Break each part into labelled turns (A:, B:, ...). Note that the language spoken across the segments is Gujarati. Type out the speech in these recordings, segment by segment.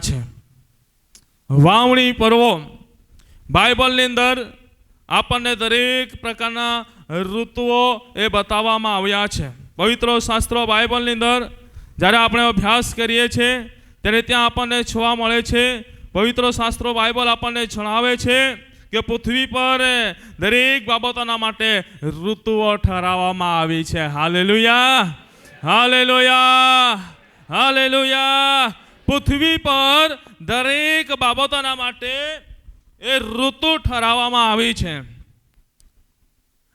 A: છે વાવણી પર્વો બાઇબલની અંદર આપણને દરેક પ્રકારના ઋતુઓ એ બતાવવામાં આવ્યા છે. પવિત્ર શાસ્ત્રો બાઇબલની અંદર જ્યારે આપણે અભ્યાસ કરીએ છીએ ત્યારે ત્યાં આપણને જોવા મળે છે. પવિત્ર શાસ્ત્રો બાઇબલ આપણને જણાવે છે કે પૃથ્વી પર દરેક બાબતોના માટે ઋતુઓ ઠરાવવામાં આવી છે. Hallelujah, hallelujah, hallelujah. પૃથ્વી પર દરેક બાબતોના માટે એ ઋતુ ઠરાવવામાં આવી છે.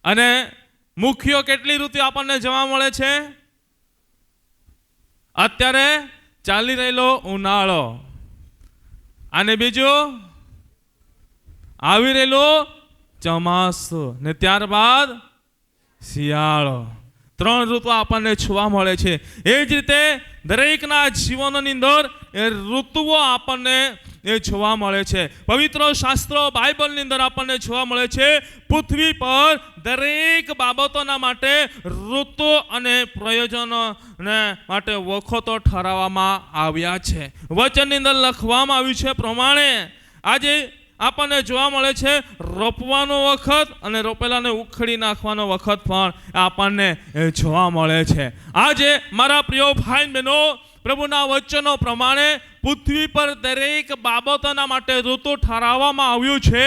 A: અને મુખ્ય કેટલી ઋતુ આપણને જોવા મળે છે? અત્યારે ચાલી રહેલો ઉનાળો, અને બીજું આવી રહેલો ચોમાસું, ને ત્યારબાદ શિયાળો. 3 ઋતુ આપણને જોવા મળે છે. એ જ રીતે દરેકના જીવનની અંદર એ ઋતુઓ આપણને એ જોવા મળે છે. પવિત્ર શાસ્ત્રો બાઇબલની અંદર આપણને જોવા મળે છે પૃથ્વી પર દરેક બાબતોના માટે ઋતુ અને પ્રયોજનો માટે વખતો ઠરાવવામાં આવ્યા છે. વચનની અંદર લખવામાં આવ્યું છે પ્રમાણે આજે આપણને જોવા મળે છે રોપવાનો વખત અને રોપેલાને ઉખડી નાખવાનો વખત પણ આપણને જોવા મળે છે. આજે મારા પ્રિય ભાઈ બહેનો, પ્રભુના વચનો પ્રમાણે પૃથ્વી પર દરેક બાબતોના માટે ઋતુ ઠરાવવામાં આવ્યું છે.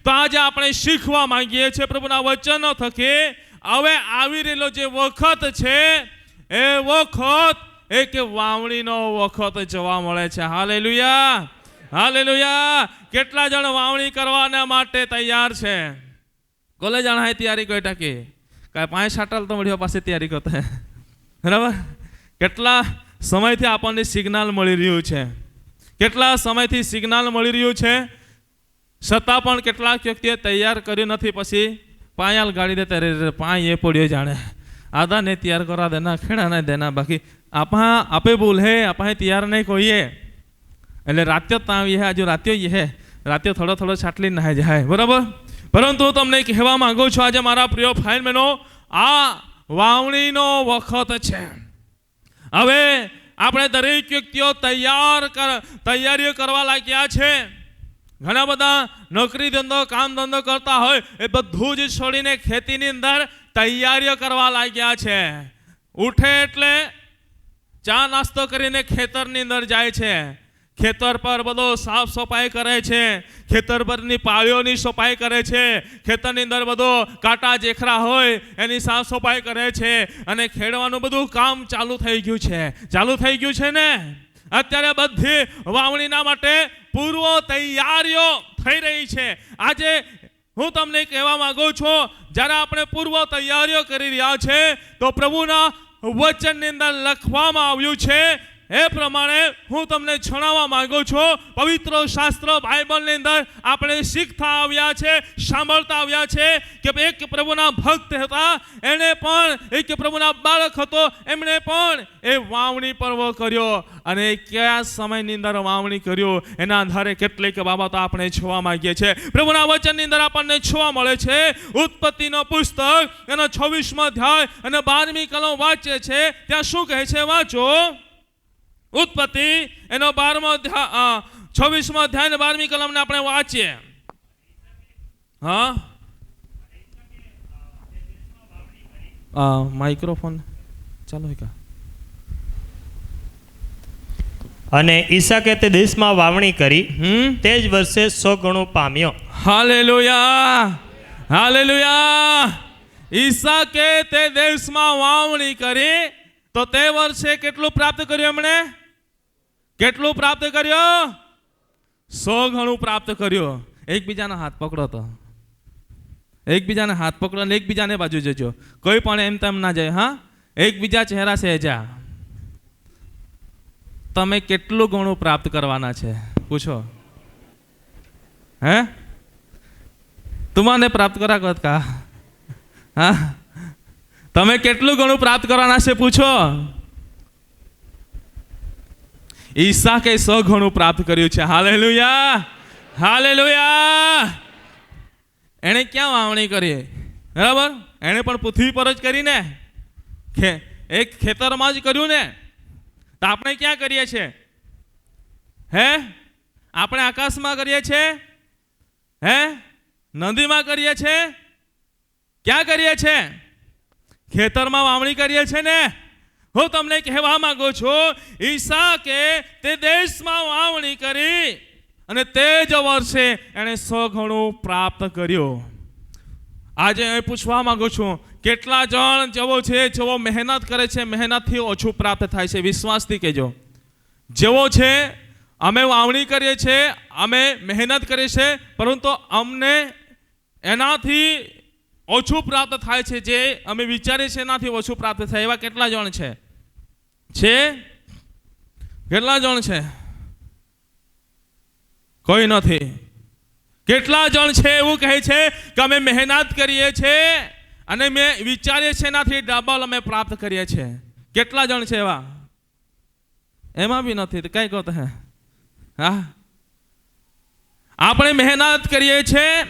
A: તો આજે આપણે શીખવા માંગીએ છીએ પ્રભુના વચનો થકી હવે આવી રહેલો જે વખત છે એ વખત એક વાવણીનો વખત જોવા મળે છે. Hallelujah, hallelujah. કેટલા જણ વાવણી કરવાના માટે તૈયાર છે? કોલે જણ હે તૈયારી કોઈ ટકી કાંઈ 5 સાટલ તો મળ્યો પાસે તૈયારી કરતા બરાબર. કેટલા સમયથી આપણને સિગ્નલ મળી રહ્યું છે, કેટલા સમયથી સિગ્નલ મળી રહ્યું છે, છતાં પણ કેટલાક વ્યક્તિએ તૈયાર કર્યું નથી. પછી પાયાલ ગાડી દે ત્યારે પાય એ પડ્યો જાણે આધા ને તૈયાર કરા દેના ખેડા નહીં દેના બાકી આપે બોલ હે આપણે તૈયાર નહીં કોઈએ એટલે રાત્યો તાવી હે હજુ રાત્યો થોડો થોડો છાટલી ના જાય બરાબર. પરંતુ તમને કહેવા માંગુ છું આજે મારા પ્રિય ભાઈ બહેનો, આ વાવણીનો વખત છે. હવે આપણે દરેક વ્યક્તિઓ તૈયારીઓ કરવા લાગ્યા છે. ઘણા બધા નોકરી ધંધો કામ ધંધો કરતા હોય એ બધું જ છોડીને ખેતીની અંદર તૈયારીઓ કરવા લાગ્યા છે. ઉઠે એટલે ચા નાસ્તો કરીને ખેતરની અંદર જાય છે. ખેતર પર બધો સાફ સફાઈ કરે છે, ખેતર પરની પાળીઓની સફાઈ કરે છે, ખેતરની અંદર બધો કાંટા જેખરા હોય એની સાફ સફાઈ કરે છે, અને ખેડવાનું બધું કામ ચાલુ થઈ ગયું છે ને. અત્યારે બધી વાવણીના માટે પૂર્વ તૈયારીઓ થઈ રહી છે. આજે હું તમને કહેવા માંગુ છું જ્યારે આપણે પૂર્વ તૈયારીઓ કરી રહ્યા છે તો પ્રભુના વચનની અંદર લખવામાં આવ્યું છે એ પ્રમાણે હું તમને જણાવવા માંગુ છું. પવિત્ર શાસ્ત્ર બાઇબલની અંદર આપણે શીખતા આવ્યા છે, સાંભળતા આવ્યા છે કે એક પ્રભુના ભક્ત હતા, એણે પણ એક પ્રભુના બાળક હતો, એમણે પણ એ વાવણી પર્વ કર્યો. અને કયા સમયની અંદર વાવણી કર્યો એના આધારે કેટલીક બાબતો આપણે જોવા માંગીએ છીએ. પ્રભુના વચનની અંદર આપણને જોવા મળે છે ઉત્પત્તિનો પુસ્તક એનો 26મો અધ્યાય અને 12મી કલમ વાંચે છે. ત્યાં શું કહે છે? વાંચો. ઉત્પત્તિ એનો 26મો અધ્યાય અને 12મી કલમને આપણે વાંચીએ. હા, માઇક્રોફોન ચાલો.
B: અને ઈસાકે તે દેશમાં વાવણી કરી તે જ વર્ષે 100 ગણું પામ્યો.
A: Hallelujah, hallelujah. ઈસાકે તે દેશમાં વાવણી કરી તો તે વર્ષે કેટલું પ્રાપ્ત કર્યું? એમણે કેટલું પ્રાપ્ત કર્યું? 100 ગણું પ્રાપ્ત કર્યું. એકબીજાના હાથ પકડો, તો એકબીજાના હાથ પકડો અને એકબીજાને બાજુ જજો. કોઈ પણ એમ તેમ ના જાય. હા, એકબીજા ચહેરા સહેજા. તમે કેટલું ગણું પ્રાપ્ત કરવાના છે પૂછો? હે તુમાને પ્રાપ્ત કરા કત કા? હા, તમે કેટલું ગણું પ્રાપ્ત કરવાના છે પૂછો? ઈસાકે 100 ગણું પ્રાપ્ત કર્યું છે. Hallelujah, hallelujah. એણે ક્યાં વાવણી કરી? બરાબર, એણે પણ પૃથ્વી પર જ કરીને એક ખેતરમાં જ કર્યું ને. તો આપણે ક્યાં કરીએ છીએ? હે આપણે આકાશમાં કરીએ છીએ, હે નદીમાં કરીએ છીએ, ક્યાં કરીએ છીએ? ખેતરમાં વાવણી કરીએ છીએ ને. હું તમને કહેવા માંગુ છું, ઈસાકે તે દેશમાં વાવણી કરી અને તે જ વર્ષે એણે 100 ગણું પ્રાપ્ત કર્યું. આજે હું પૂછવા માંગુ છું, કેટલા જણ જેવો મહેનત કરે છે, મહેનતથી ઓછું પ્રાપ્ત થાય છે? વિશ્વાસથી કહેજો. જેવો છે અમે વાવણી કરીએ છીએ, અમે મહેનત કરીએ છીએ, પરંતુ અમને એનાથી ઓછું પ્રાપ્ત થાય છે. જે અમે વિચારીએ છીએ એનાથી ઓછું પ્રાપ્ત થાય, એવા કેટલા જણ છે? કેટલા જણ છે? કોઈ નથી. કેટલા જણ છે એવું કહે છે કે અમે મહેનત કરીએ છીએ અને મેં વિચારીએ છીએ એનાથી ડબલ અમે પ્રાપ્ત કરીએ છીએ? કેટલા જણ છે એવા? એમાં બી નથી. કઈ કહો હે? હા, આપણે મહેનત કરીએ છીએ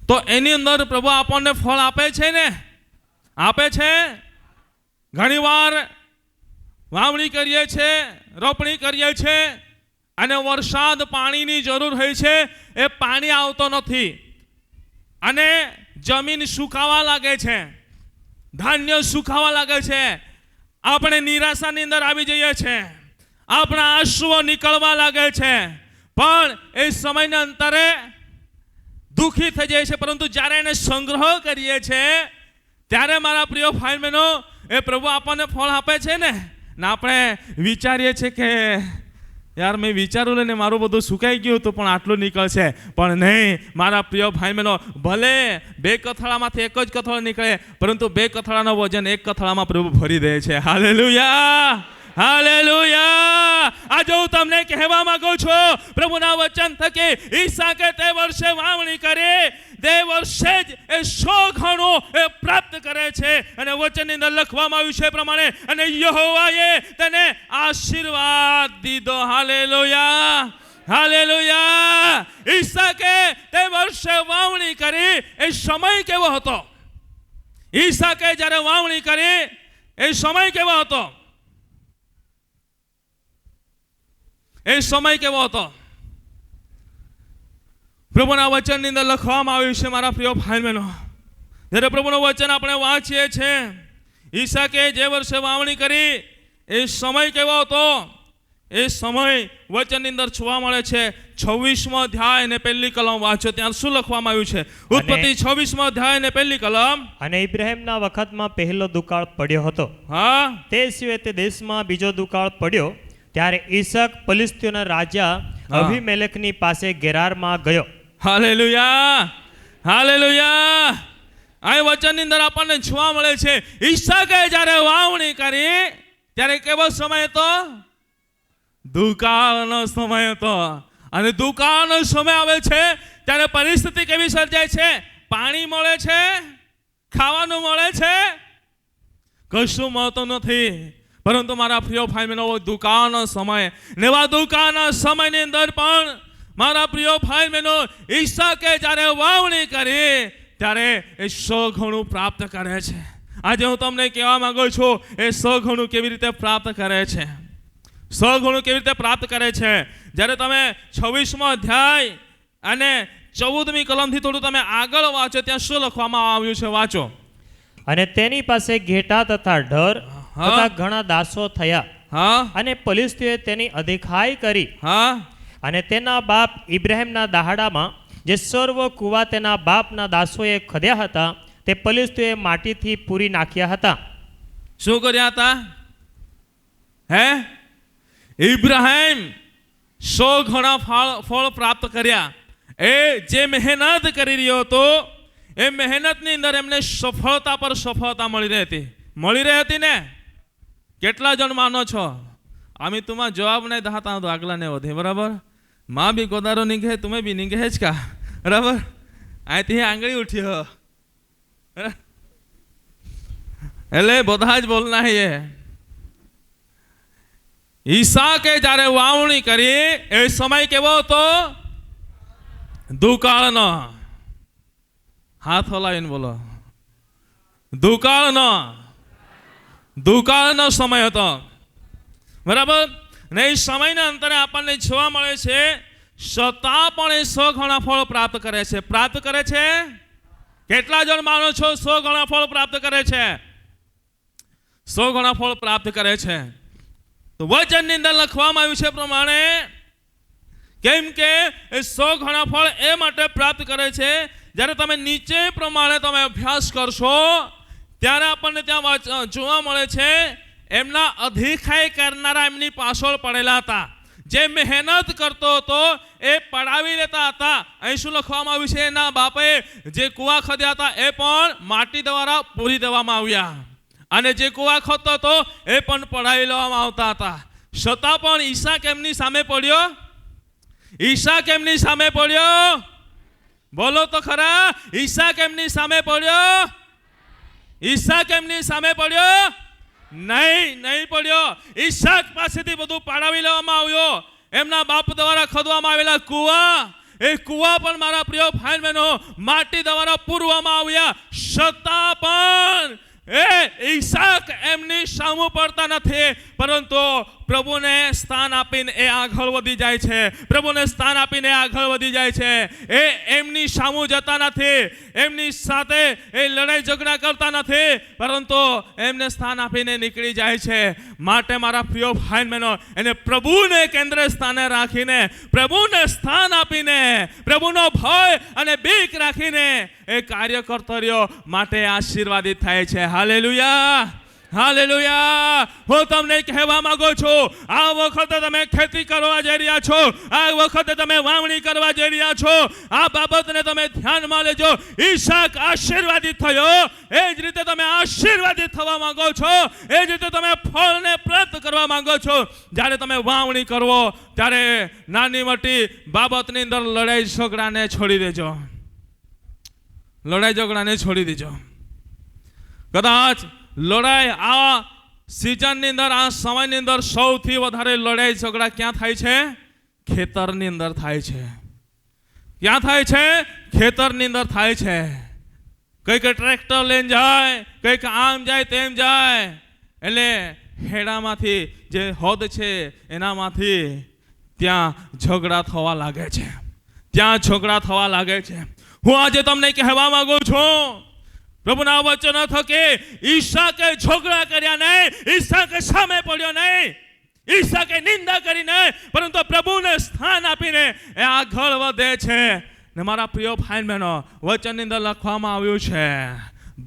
A: તો એની અંદર પ્રભુ આપણને ફળ આપે છે ને? આપે છે. ઘણી વાર વાવણી કરીએ છીએ, રોપણી કરીએ છીએ અને વરસાદ પાણીની જરૂર હોય છે, એ પાણી આવતો નથી અને જમીન સુકાવા લાગે છે, ધાન્ય સુકાવા લાગે છે. આપણે નિરાશાની અંદર આવી જઈએ છીએ, આપણા આંસુઓ નીકળવા લાગે છે, પણ એ સમયના અંતરે દુઃખી થઈ જાય છે. પરંતુ જ્યારે એને સંગ્રહ કરીએ છીએ ત્યારે મારા પ્રિય ભાઈ બહેનો, એ પ્રભુ આપણને ફળ આપે છે ને. આપણે વિચારીએ છીએ કે યાર મેં વિચાર્યું ને મારું બધું સુકાઈ ગયું હતું પણ આટલું નીકળશે, પણ નહીં. મારા પ્રિય ભાઈ બહેનો, ભલે 2 કથળામાંથી એક જ કથળો નીકળે, પરંતુ 2 કથળાનો વજન 1 કથળામાં પ્રભુ ભરી દે છે. Hallelujah, hallelujah. આજે હું તમને કહેવા માંગુ છું, પ્રભુના વચન થકી ઈસાકે તે વર્ષે વાવણી કરી, તે વર્ષે જ એ 100 ગણું એ પ્રાપ્ત કરે છે. અને વચનની અંદર લખવામાં આવ્યું છે પ્રમાણે, અને યહોવાએ તેને આશીર્વાદ દીધો. Hallelujah, hallelujah. ઈસાકે તે વર્ષે વાવણી કરી. એ સમય કેવો હતો? ઈસાકે જ્યારે વાવણી કરી એ સમય કેવો હતો? એ સમય કેવો હતો? પ્રભુના વચનની અંદર લખવામાં આવ્યું છે મારા પ્રિય ભાઈ બહેનો. જ્યારે પ્રભુનું વચન આપણે વાંચીએ છીએ, ઈસાકે જે વર્ષે વાવણી કરી એ સમય કેવો હતો? એ સમય વચનની અંદર જોવા મળે છે. 26મો અધ્યાય ને 1લી કલમ વાંચો, ત્યાં શું લખવામાં આવ્યું છે? ઉત્પત્તિ 26મો અધ્યાય ને 1લી કલમ.
B: અને ઇબ્રાહીમના વખતમાં પહેલો દુકાળ પડ્યો હતો.
A: હા,
B: તે સિવાય તે દેશમાં બીજો દુકાળ પડ્યો. ત્યારે ઈસાક ફિલિસ્તીઓના રાજા અબીમેલેકની પાસે ગેરારમાં ગયો.
A: Hallelujah, hallelujah. આ વચનની અંદર આપણને જોવા મળે છે, ઈસાકે જ્યારે વાવણી કરી ત્યારે કેવો સમય હતો? દુકાળનો સમય હતો. અને દુકાળનો સમય આવે છે ત્યારે પરિસ્થિતિ કેવી સર્જાય છે? પાણી મળે છે, ખાવાનું મળે છે, કશું મળતું નથી. પરંતુ મારા પ્રિય ભાઈ બહેનો, દુકાળનો સમય, નેવા દુકાળના સમયની અંદર પણ મારા પ્રિય ભાઈ બહેનો, ઈસાકે જ્યારે વાવણી કરી ત્યારે એ 100 ગણું પ્રાપ્ત કરે છે. આજે હું તમને કહેવા માંગુ છું, એ 100 ગણું કેવી રીતે પ્રાપ્ત કરે છે? 100 ગણું કેવી રીતે પ્રાપ્ત કરે છે? જ્યારે તમે 26મો અધ્યાય અને 14મી કલમથી થોડું તમે આગળ વાંચો, ત્યાં શું લખવામાં આવ્યું છે? વાંચો.
B: અને તેની પાસે ઘેટા તથા ઢર તથા ઘણા દાસો થયા.
A: હા,
B: અને ફિલિસ્તીઓએ તેની અધિખાઈ કરી.
A: હા.
B: અને તેના બાપ ઇબ્રાહીમના દહાડામાં જે સર્વ કુવા તેના બાપના દાસોએ ખદ્યા હતા, તે ફિલિસ્તીઓએ માટીથી પૂરી નાખ્યા હતા.
A: શું કર્યા હતા? હે, ઇબ્રાહીમ 100 ગણા ફળ પ્રાપ્ત કર્યા. એ જે મહેનત કરી રહ્યો હતો, એ મહેનતની અંદર એમને સફળતા પર સફળતા મળી રહી હતી ને. કેટલા જણ માનો છો? आम्ही तुम्हा जवाब नाही दहाता तो आगला नाही होते बराबर. माँ भी गोदारो निघे तुम्हें भी निघे का बराबर. आय ती आंगળી ઉઠી હો એટલે બધા જ બોલના હે. ઈસાકે જ્યારે વાવણી કરી એ સમય કેવો હતો? દુકાળનો. હાથ હલાવીને બોલો. દુકાળનો સમય હતો બરાબર. ને એ સમયના અંતરે આપણને જોવા મળે છે છતાં પણ એ 100 ગણા ફળ પ્રાપ્ત કરે છે. પ્રાપ્ત કરે છે. કેટલા જણ માનો છો 100 ગણા ફળ પ્રાપ્ત કરે છે? 100 ગણા ફળ પ્રાપ્ત કરે છે. તો વચનની અંદર લખવામાં આવ્યું છે પ્રમાણે, કેમ કે એ 100 ગણા ફળ એ માટે પ્રાપ્ત કરે છે, જ્યારે તમે નીચે પ્રમાણે તમે અભ્યાસ કરશો ત્યારે આપણને ત્યાં જોવા મળે છે એમના અધિકાય કરનારા એમની પાછળ પડેલા હતા. જે મહેનત કરતો હતો એ પડાવી લેતા હતા. અહીં શું લખવામાં આવ્યું છે? એના બાપે જે કુવા ખોદ્યા હતા એ પણ માટી દ્વારા પૂરી દેવામાં આવ્યા, અને જે કુવા ખોદતો હતો એ પણ પડાવી લેવામાં આવતા હતા. છતાં પણ ઈસાક એમની સામે પડ્યો. ઈસાક એમની સામે પડ્યો. બોલો તો ખરા, ઈસાક એમની સામે પડ્યો? ઈસાક એમની સામે પડ્યો? નહીં પડ્યો. ઈસાક પાસેથી બધું પાડાવી લેવામાં આવ્યો. એમના બાપ દ્વારા ખોદવામાં આવેલા કુવા, એ કુવા પણ મારા પ્રિય ભાઈ બહેનો માટી દ્વારા પૂરવામાં આવ્યા. છતાં પણ ઈસાક એમની સામે પડતા નથી, પરંતુ પ્રભુને સ્થાન આપીને એ આગળ વધી જાય છે. પ્રભુને સ્થાન આપીને આગળ વધી જાય છે. એ એમની સામે જતા નથી, એમની સાથે એ લડાઈ ઝઘડા કરતા નથી, પરંતુ એમને સ્થાન આપીને નીકળી જાય છે. માટે મારા પ્રિય ભાઈ બહેનો, એને પ્રભુને કેન્દ્ર સ્થાને રાખીને, પ્રભુને સ્થાન આપીને, પ્રભુનો ભય અને બીક રાખીને એ કાર્ય કરતો રહ્યો, માટે આશીર્વાદિત થાય છે. Hallelujah, hallelujah. હું તમને કહેવા માંગુ છું, આ વખતે તમે ખેતી કરવા જઈ રહ્યા છો, આ વખતે તમે વાવણી કરવા જઈ રહ્યા છો, આ બાબતને તમે ધ્યાનમાં લેજો. ઈસાક આશીર્વાદિત થયો, એ જ રીતે તમે આશીર્વાદિત થવા માંગો છો, એ જ રીતે તમે ફળને પ્રાપ્ત કરવા માંગો છો. જ્યારે તમે વાવણી કરો ત્યારે નાની મોટી બાબતની અંદર લડાઈ ઝઘડાને છોડી દેજો. લડાઈ ઝઘડાને છોડી દેજો. કદાચ લડાઈ આ સિઝનની અંદર, આ સમયની અંદર સૌથી વધારે લડાઈ ઝઘડા ક્યાં થાય છે? ખેતરની અંદર થાય છે. ક્યાં થાય છે? ખેતરની અંદર થાય છે. કંઈક ટ્રેક્ટર લઈને જાય, કંઈક આમ જાય તેમ જાય, એટલે હેડામાંથી જે હોદ છે એનામાંથી ત્યાં ઝઘડા થવા લાગે છે. ત્યાં ઝઘડા થવા લાગે છે. હું આજે તમને કહેવા માંગુ છું, પ્રભુના વચનો થકી ઈસાકે ઝઘડા કર્યા નહીં, ઈસાકે સામે પડ્યો નહીં, ઈસાકે નિંદા કરી નહીં, પરંતુ પ્રભુને સ્થાન આપીને એ આગળ વધે છે. ને મારા પ્રિય ભાઈ બહેનો, વચનની અંદર લખવામાં આવ્યું છે,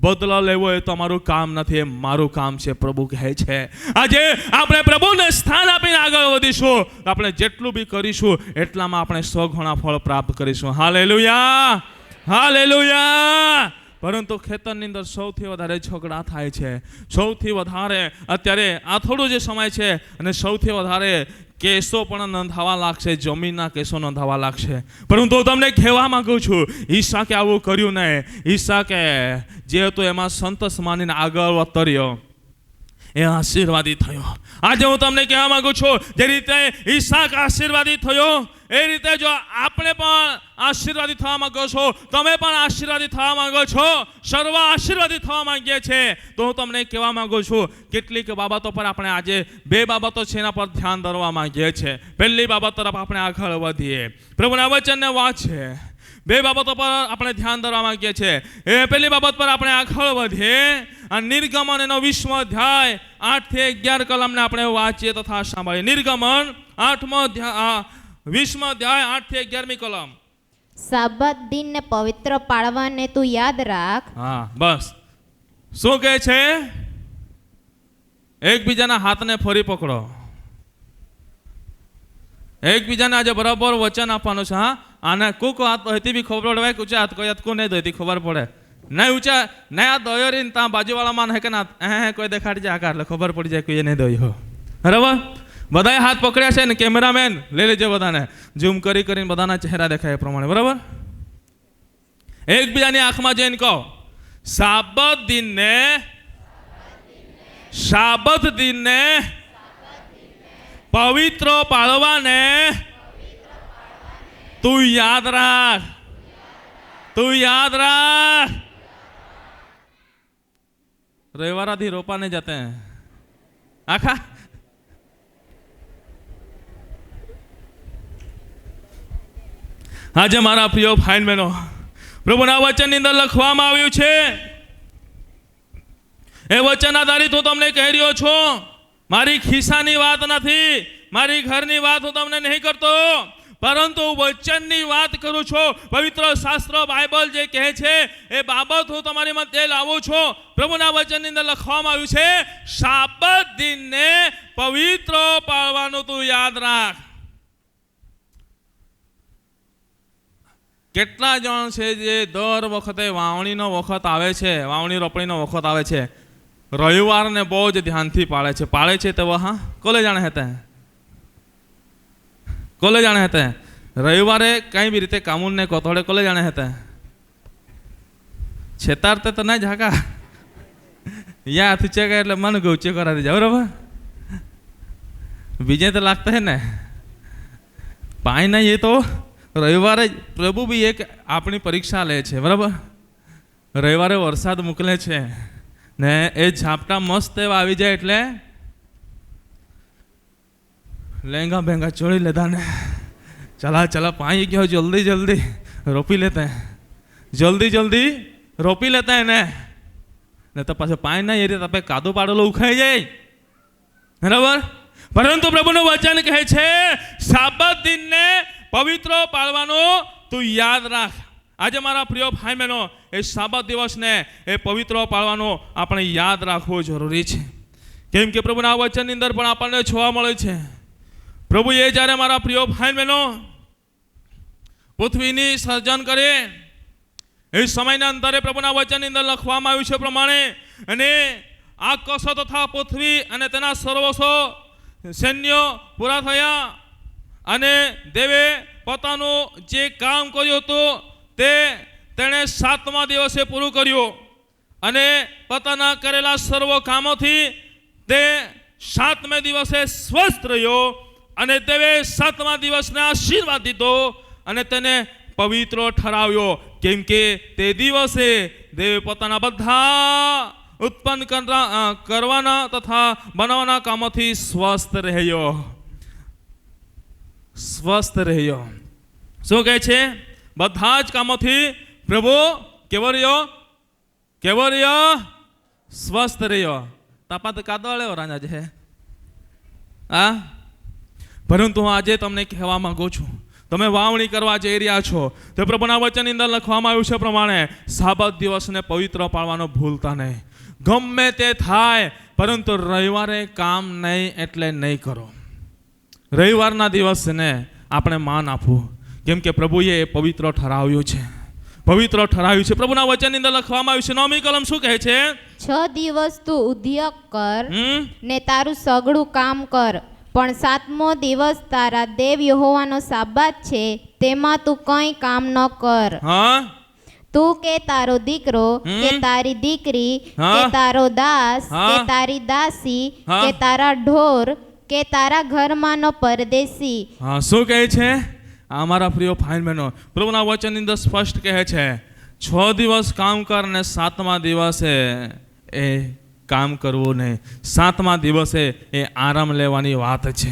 A: બદલો લેવો એ તમારું કામ નથી, એ મારું કામ છે, પ્રભુ કહે છે. આજે આપણે પ્રભુને સ્થાન આપીને આગળ વધીશું, આપણે જેટલું બી કરીશું એટલામાં આપણે 100 ગણા ફળ પ્રાપ્ત કરીશું. Hallelujah, hallelujah. પરંતુ ખેતરની અંદર સૌથી વધારે ઝઘડા થાય છે. સૌથી વધારે અત્યારે આ થોડું જે સમય છે, અને સૌથી વધારે કેસો પણ નોંધાવા લાગશે, જમીનના કેસો નોંધાવા લાગશે. પરંતુ હું તમને કહેવા માંગુ છું, ઈસાકે આવું કર્યું નહીં. ઈસાકે જે હતું એમાં સંતોષ માનીને આગળ વધતો રહ્યો, એ આશીર્વાદિત થયો. આજે હું તમને કહેવા માંગુ છું, જે રીતે ઈસાક આશીર્વાદિત થયો, એ રીતે જો આપણે પણ આશીર્વાદિત થવા માંગો છો, તમે પણ આશીર્વાદિત થવા માંગો છો, સર્વ આશીર્વાદિત થવા માંગીએ છીએ, તો હું તમને કહેવા માંગુ છું, કેટલીક બાબતો પર આપણે આજે 2 બાબતો છે એના પર ધ્યાન ધરવા માંગીએ છીએ. પહેલી બાબત તરફ આપણે આગળ વધીએ, પ્રભુના વચનને વાંચીએ. 2 બાબતો પર આપણે ધ્યાન ધરવા માંગીએ છીએ. એ પહેલી બાબત પર આપણે આગળ વધીએ. આ નિર્ગમન એનો 20મો અધ્યાય 8 થી 11 કલમને આપણે વાંચીએ તથા સાંભળીએ. નિર્ગમન 8મો અધ્યાય 20મો અધ્યાય 8 થી 11મી કલમ.
C: સાબત દિનને પવિત્ર પાળવાને તું યાદ રાખ.
A: હા, બસ. શું કહે છે? એકબીજાના હાથને ફરી પકડો. એકબીજાને આજે બરાબર વચન આપવાનું છે. હા, આને કુક હાથ દોયતી બી ખબર પડે, ઊંચા હાથ કોઈ હાથ નહીં દોયતી ખબર પડે નહીં. ઊંચા નહીં આ દોયો રીને ત્યાં બાજુવાળામાં હે કે ના કોઈ દેખાડી જાય આકાર એટલે ખબર પડી જાય કોઈ નહીં દોયો. બરાબર? બધાએ હાથ પકડ્યા છે ને, કેમેરામેન લઈ લેજો, બધાને ઝૂમ કરીને બધાના ચહેરા દેખાય એ પ્રમાણે. બરાબર? એકબીજાની આંખમાં જઈને કહો, સાબત દિનને પવિત્ર પાળવાને તું યાદ રાખ. તું યાદ રાખ. रविवार आधी रोपा नहीं जाते हैं आखा આજે મારા પ્રિય ભાઈ બહેનો, પ્રભુના વચનની અંદર લખવામાં આવ્યું છે, એ વચન આધારિત હું તમને કહી રહ્યો છું. મારી ખિસ્સાની વાત નથી, મારી ઘરની વાત હું તમને નહીં કરતો, પરંતુ વચનની વાત કરું છું. પવિત્ર શાસ્ત્ર બાઇબલ જે કહે છે એ બાબત હું તમારી મધ્યે લાવું છું. પ્રભુના વચનની અંદર લખવામાં આવ્યું છે, સાબત દિનને પવિત્ર પાળવાનું તું યાદ રાખ. કેટલા જણ છે જે દર વખતે વાવણીનો વખત આવે છે, વાવણી રોપણીનો વખત આવે છે, રવિવારને બહુ જ ધ્યાનથી પાળે છે તો હા કોલે જાણે હતા, કોલે જાણે હતા રવિવારે કઈ બી રીતે કામૂન ને કોથોડે કોલે જાણે હતા છેતારતે તો ના ઝાકા યા હાથી ચેકા એટલે મન ગૌચે કરાવી જાવ બરાબર. બીજે તો લાગતા હે ને પાણી નહીં, એ તો રવિવારે પ્રભુ બી એક આપણી પરીક્ષા લે છે બરાબર. રવિવારે વરસાદ મોકલે છે ને એ ઝાપટા મસ્ત એવા આવી જાય એટલે લહેંગા બેંગા ચોળી લેતા ને ચલા પાણી ગયો જલ્દી જલ્દી રોપી લેતા, જલ્દી જલ્દી રોપી લેતા ને તો પાછું પાણી ના એ રીતે આપણે કાદો પાડેલો ઉખાઈ જાય બરાબર. પરંતુ પ્રભુનું વચન કહે છે, સાબત દિનને પવિત્ર પાળવાનો તું યાદ રાખ. આજે મારા પ્રિય ભાઈ બહેનો, એ સાબત દિવસને એ પવિત્ર પાળવાનો આપણે યાદ રાખવો જરૂરી છે. કેમ કે પ્રભુના વચનની અંદર પણ આપણને જોવા મળે છે, પ્રભુએ જ્યારે મારા પ્રિય ભાઈ બહેનો પૃથ્વીની સર્જન કરે એ સમયના અંતરે પ્રભુના વચનની અંદર લખવામાં આવ્યું છે પ્રમાણે, અને આકાશો તથા પૃથ્વી અને તેના સર્વસ્વ સૈન્યો પૂરા થયા, અને દેવે પોતાનું જે કામ કર્યું હતું તેણે 7મા દિવસે પૂરું કર્યું, અને પોતાના કરેલા સર્વ કામોથી તે 7મે દિવસે સ્વસ્થ રહ્યો, અને દેવે 7મા દિવસને આશીર્વાદ દીધો અને તેને પવિત્ર ઠરાવ્યો. કેમ કે તે દિવસે દેવે પોતાના બધા ઉત્પન્ન કરવાના તથા બનાવવાના કામોથી સ્વસ્થ રહ્યો. શું કહે છે? બધા જ કામોથી પ્રભુ કેવો રહ્યો? સ્વસ્થ રહ્યો. તાપા તો કાદો આળ્યો રાજા છે આ. પરંતુ હું આજે તમને કહેવા માંગુ છું, તમે વાવણી કરવા જઈ રહ્યા છો તો પ્રભુના વચનની અંદર લખવામાં આવ્યું છે પ્રમાણે સાબત દિવસને પવિત્ર પાળવાનો ભૂલતા નહીં. ગમે તે થાય, પરંતુ રવિવારે કામ નહીં એટલે નહીં કરો. રવિવારના દિવસને આપણે માન આપવું, કેમ કે પ્રભુએ એ પવિત્ર ઠરાવ્યું છે, પવિત્ર ઠરાવ્યું છે. પ્રભુના વચનની અંદર લખવામાં આવ્યું છે, 9મી કલમ શું કહે છે?
C: 6 દિવસ તું ઉદ્યોગ કર ને તારું સગળું કામ કર, પણ 7મો દિવસ તારા દેવ યહોવાનો સાબાત છે, તેમાં તું કંઈ કામ ન કર.
A: હા,
C: તું કે તારો દીકરો કે તારી દીકરી કે તારો દાસ કે તારી દાસી કે તારા ઢોર કે તારા ઘરમાંનો પરદેશી.
A: હા, શું કહે છે? અમારા પ્રિય ભાઈ બહેનો, પ્રભુના વચનની અંદર સ્પષ્ટ કહે છે, 6 દિવસ કામ કર ને 7મા દિવસે એ કામ કરવું નહીં. 7મા દિવસે એ આરામ લેવાની વાત છે.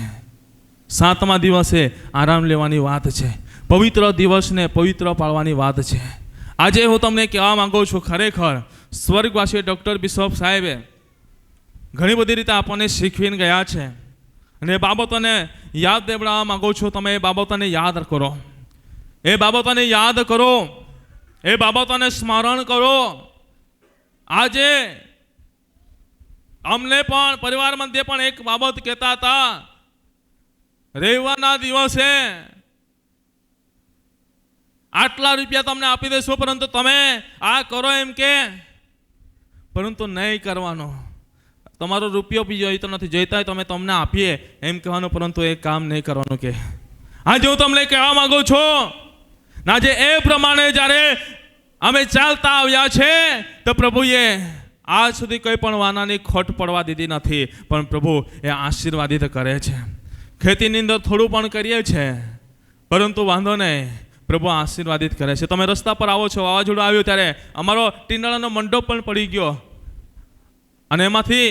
A: 7મા દિવસે આરામ લેવાની વાત છે. પવિત્ર દિવસને પવિત્ર પાળવાની વાત છે. આજે હું તમને કહેવા માંગુ છું, ખરેખર સ્વર્ગવાસી ડૉક્ટર બિશપ સાહેબે ઘણી બધી રીતે આપણને શીખવીને ગયા છે, અને એ બાબતોને યાદ દેવડાવવા માંગુ છું. તમે એ બાબતોને યાદ કરો, એ બાબતોને યાદ કરો, એ બાબતોને સ્મરણ કરો. આજે અમને પણ પરિવાર મધ્યે પણ એક બાબત કહેતા હતા, રવિવારના દિવસે આટલા રૂપિયા તમને આપી દેશો, પરંતુ તમે આ કરો એમ કે, પરંતુ નહીં કરવાનો. તમારો રૂપિયો બી જોઈતો નથી, જોઈતા હોય તમે તમને આપીએ એમ કહેવાનું, પરંતુ એ કામ નહીં કરવાનું કે. આજે હું તમને કહેવા માંગુ છું, આજે એ પ્રમાણે જ્યારે અમે ચાલતા આવ્યા છે તો પ્રભુએ આજ સુધી કોઈ પણ વાનાની ખોટ પડવા દીધી નથી, પણ પ્રભુ એ આશીર્વાદિત કરે છે. ખેતીની અંદર થોડું પણ કરીએ છીએ, પરંતુ વાંધો નહીં, પ્રભુ આશીર્વાદિત કરે છે. તમે રસ્તા પર આવો છો, વાવાઝોડું આવ્યું ત્યારે અમારો ટીંડાળાનો મંડપ પણ પડી ગયો, અને એમાંથી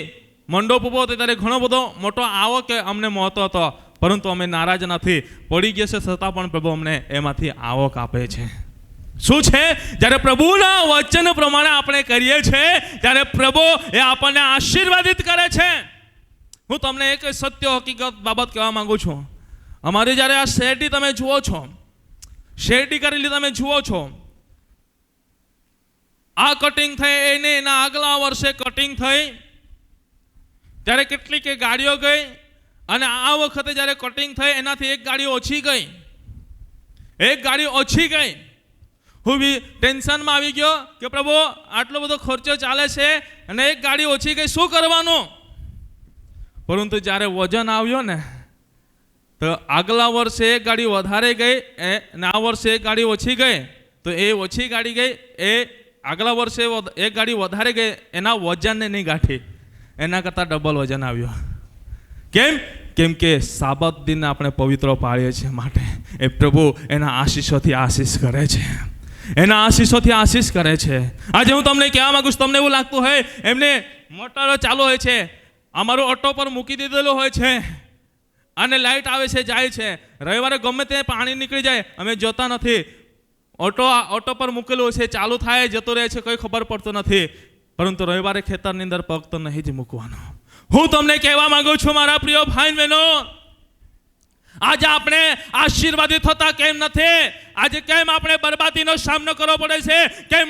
A: મંડપ ઊભો હતો ત્યારે ઘણો બધો મોટો આવો કે અમને મળતો હતો, પરંતુ અમે નારાજ નથી, પડી ગયા છે છતાં પણ પ્રભુ અમને એમાંથી આવક આપે છે. શું છે? જ્યારે પ્રભુના વચન પ્રમાણે આપણે કરીએ છીએ ત્યારે પ્રભુ એ આપણને આશીર્વાદિત કરે છે. હું તમને એક સત્ય હકીકત બાબત કહેવા માંગુ છું. અમારી જ્યારે આ શેરડી તમે જુઓ છો, શેરડી કરેલી તમે જુઓ છો, આ કટિંગ થઈ એને એના આગલા વર્ષે કટિંગ થઈ ત્યારે કેટલીક ગાડીઓ ગઈ અને આ વખતે જ્યારે કટિંગ થઈ એનાથી એક ગાડી ઓછી ગઈ, એક ગાડી ઓછી ગઈ. હું બી ટેન્શનમાં આવી ગયો કે પ્રભુ આટલો બધો ખર્ચો ચાલે છે અને એક ગાડી ઓછી ગઈ, શું કરવાનું? પરંતુ જ્યારે વજન આવ્યો ને તો આગલા વર્ષે એક ગાડી વધારે ગઈ અને આ વર્ષે એક ગાડી ઓછી ગઈ. તો એ ઓછી ગાડી ગઈ એ આગલા વર્ષે એક ગાડી વધારે ગઈ, એના વજનને નહીં ગાંઠી, એના કરતાં ડબલ વજન આવ્યો. કેમ કે સાબત દિન આપણે પવિત્ર પાળીએ છીએ માટે એ પ્રભુ એના આશીષોથી આશીષ કરે છે, એના આશીષોથી આશીષ કરે છે. આજે હું તમને કહેવા માંગુ છું, તમને એવું લાગતું હોય એમને મોટરો ચાલુ હોય છે, અમારું ઓટો પર મૂકી દીધેલું હોય છે અને લાઇટ આવે છે જાય છે, રવિવારે ગમે તે પાણી નીકળી જાય અમે જોતા નથી, ઓટો પર મૂકેલું છે, ચાલુ થાય જતો રહે છે, કોઈ ખબર પડતું નથી. પરંતુ રવિવારે ખેતરની અંદર પગ તો નહીં જ મૂકવાનો. હું તમને કહેવા માંગુ છું મારા પ્રિય ભાઈ બહેનો, આજે આપણે આશીર્વાદિત થતા કેમ નથી? આજે કેમ આપણે બરબાદીનો સામનો કરવો પડે છે? કેમ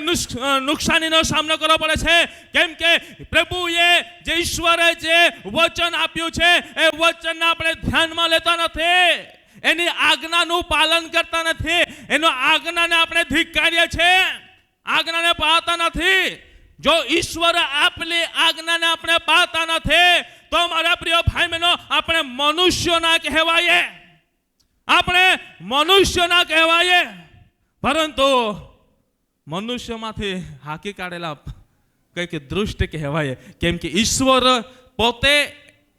A: નુકસાનીનો સામનો કરવો પડે છે? કેમ કે પ્રભુએ જે ઈશ્વરે જે વચન આપ્યું છે એ વચનને આપણે ધ્યાનમાં લેતા નથી, એની આજ્ઞાનું પાલન કરતા નથી, એનો આજ્ઞાને આપણે ધિક્કારીએ છીએ, આજ્ઞાને પાળતા નથી. જો ઈશ્વર આપેલી આજ્ઞાને આપણે પાળતા નથી તો મારા પ્રિય ભાઈ બહેનો આપણે મનુષ્યો ના કહેવાય, આપણે મનુષ્યો ના કહેવાય, પરંતુ મનુષ્યમાંથી હાકી કાઢેલા કંઈક દૃષ્ટ કહેવાય. કેમ કે ઈશ્વર પોતે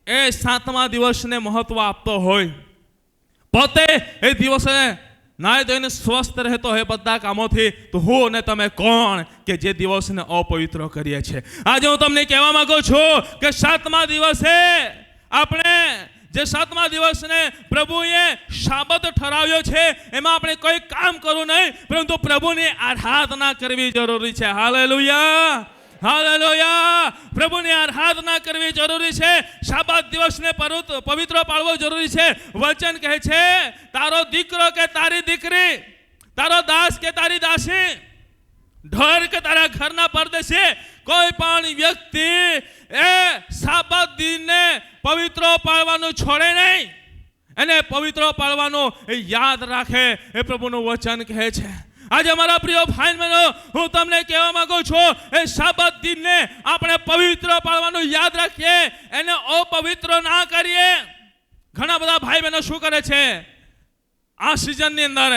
A: એ 7મા દિવસને મહત્વ આપતો હોય, પોતે એ દિવસે નાય ધોઈને સ્વસ્થ રહેતો હોય બધા કામોથી, તો હું અને તમે કોણ કે જે દિવસને અપવિત્ર કરીએ છીએ? આજે હું તમને કહેવા માંગુ છું કે 7મા દિવસે આપણે જે 7મા દિવસને પ્રભુએ શાબત ઠરાવ્યો છે એમાં આપણે કોઈ કામ કરવું નહીં, પરંતુ પ્રભુની આરાધના કરવી જરૂરી છે. Hallelujah, hallelujah. પ્રભુની આરાધના કરવી જરૂરી છે. શાબાત દિવસને પવિત્ર પાળવો જરૂરી છે. વચન કહે છે તારો દીકરો કે તારી દીકરી, તારો દાસ કે તારી દાસી, ઢોર કે તારા ઘરના પરદેશી, કોઈ પણ વ્યક્તિ એ શાબાત દિનને પવિત્ર પાળવાનું છોડે નહીં, એને પવિત્ર પાળવાનું યાદ રાખે, એ પ્રભુનું વચન કહે છે. આજે મારા પ્રિય ભાઈ બહેનો હું તમને કહેવા માંગુ છું એ શાબત દિનને આપણે પવિત્ર પાળવાનું યાદ રાખીએ, એને અપવિત્ર ના કરીએ. ઘણા બધા ભાઈ બહેનો શું કરે છે, આ સિઝનની અંદર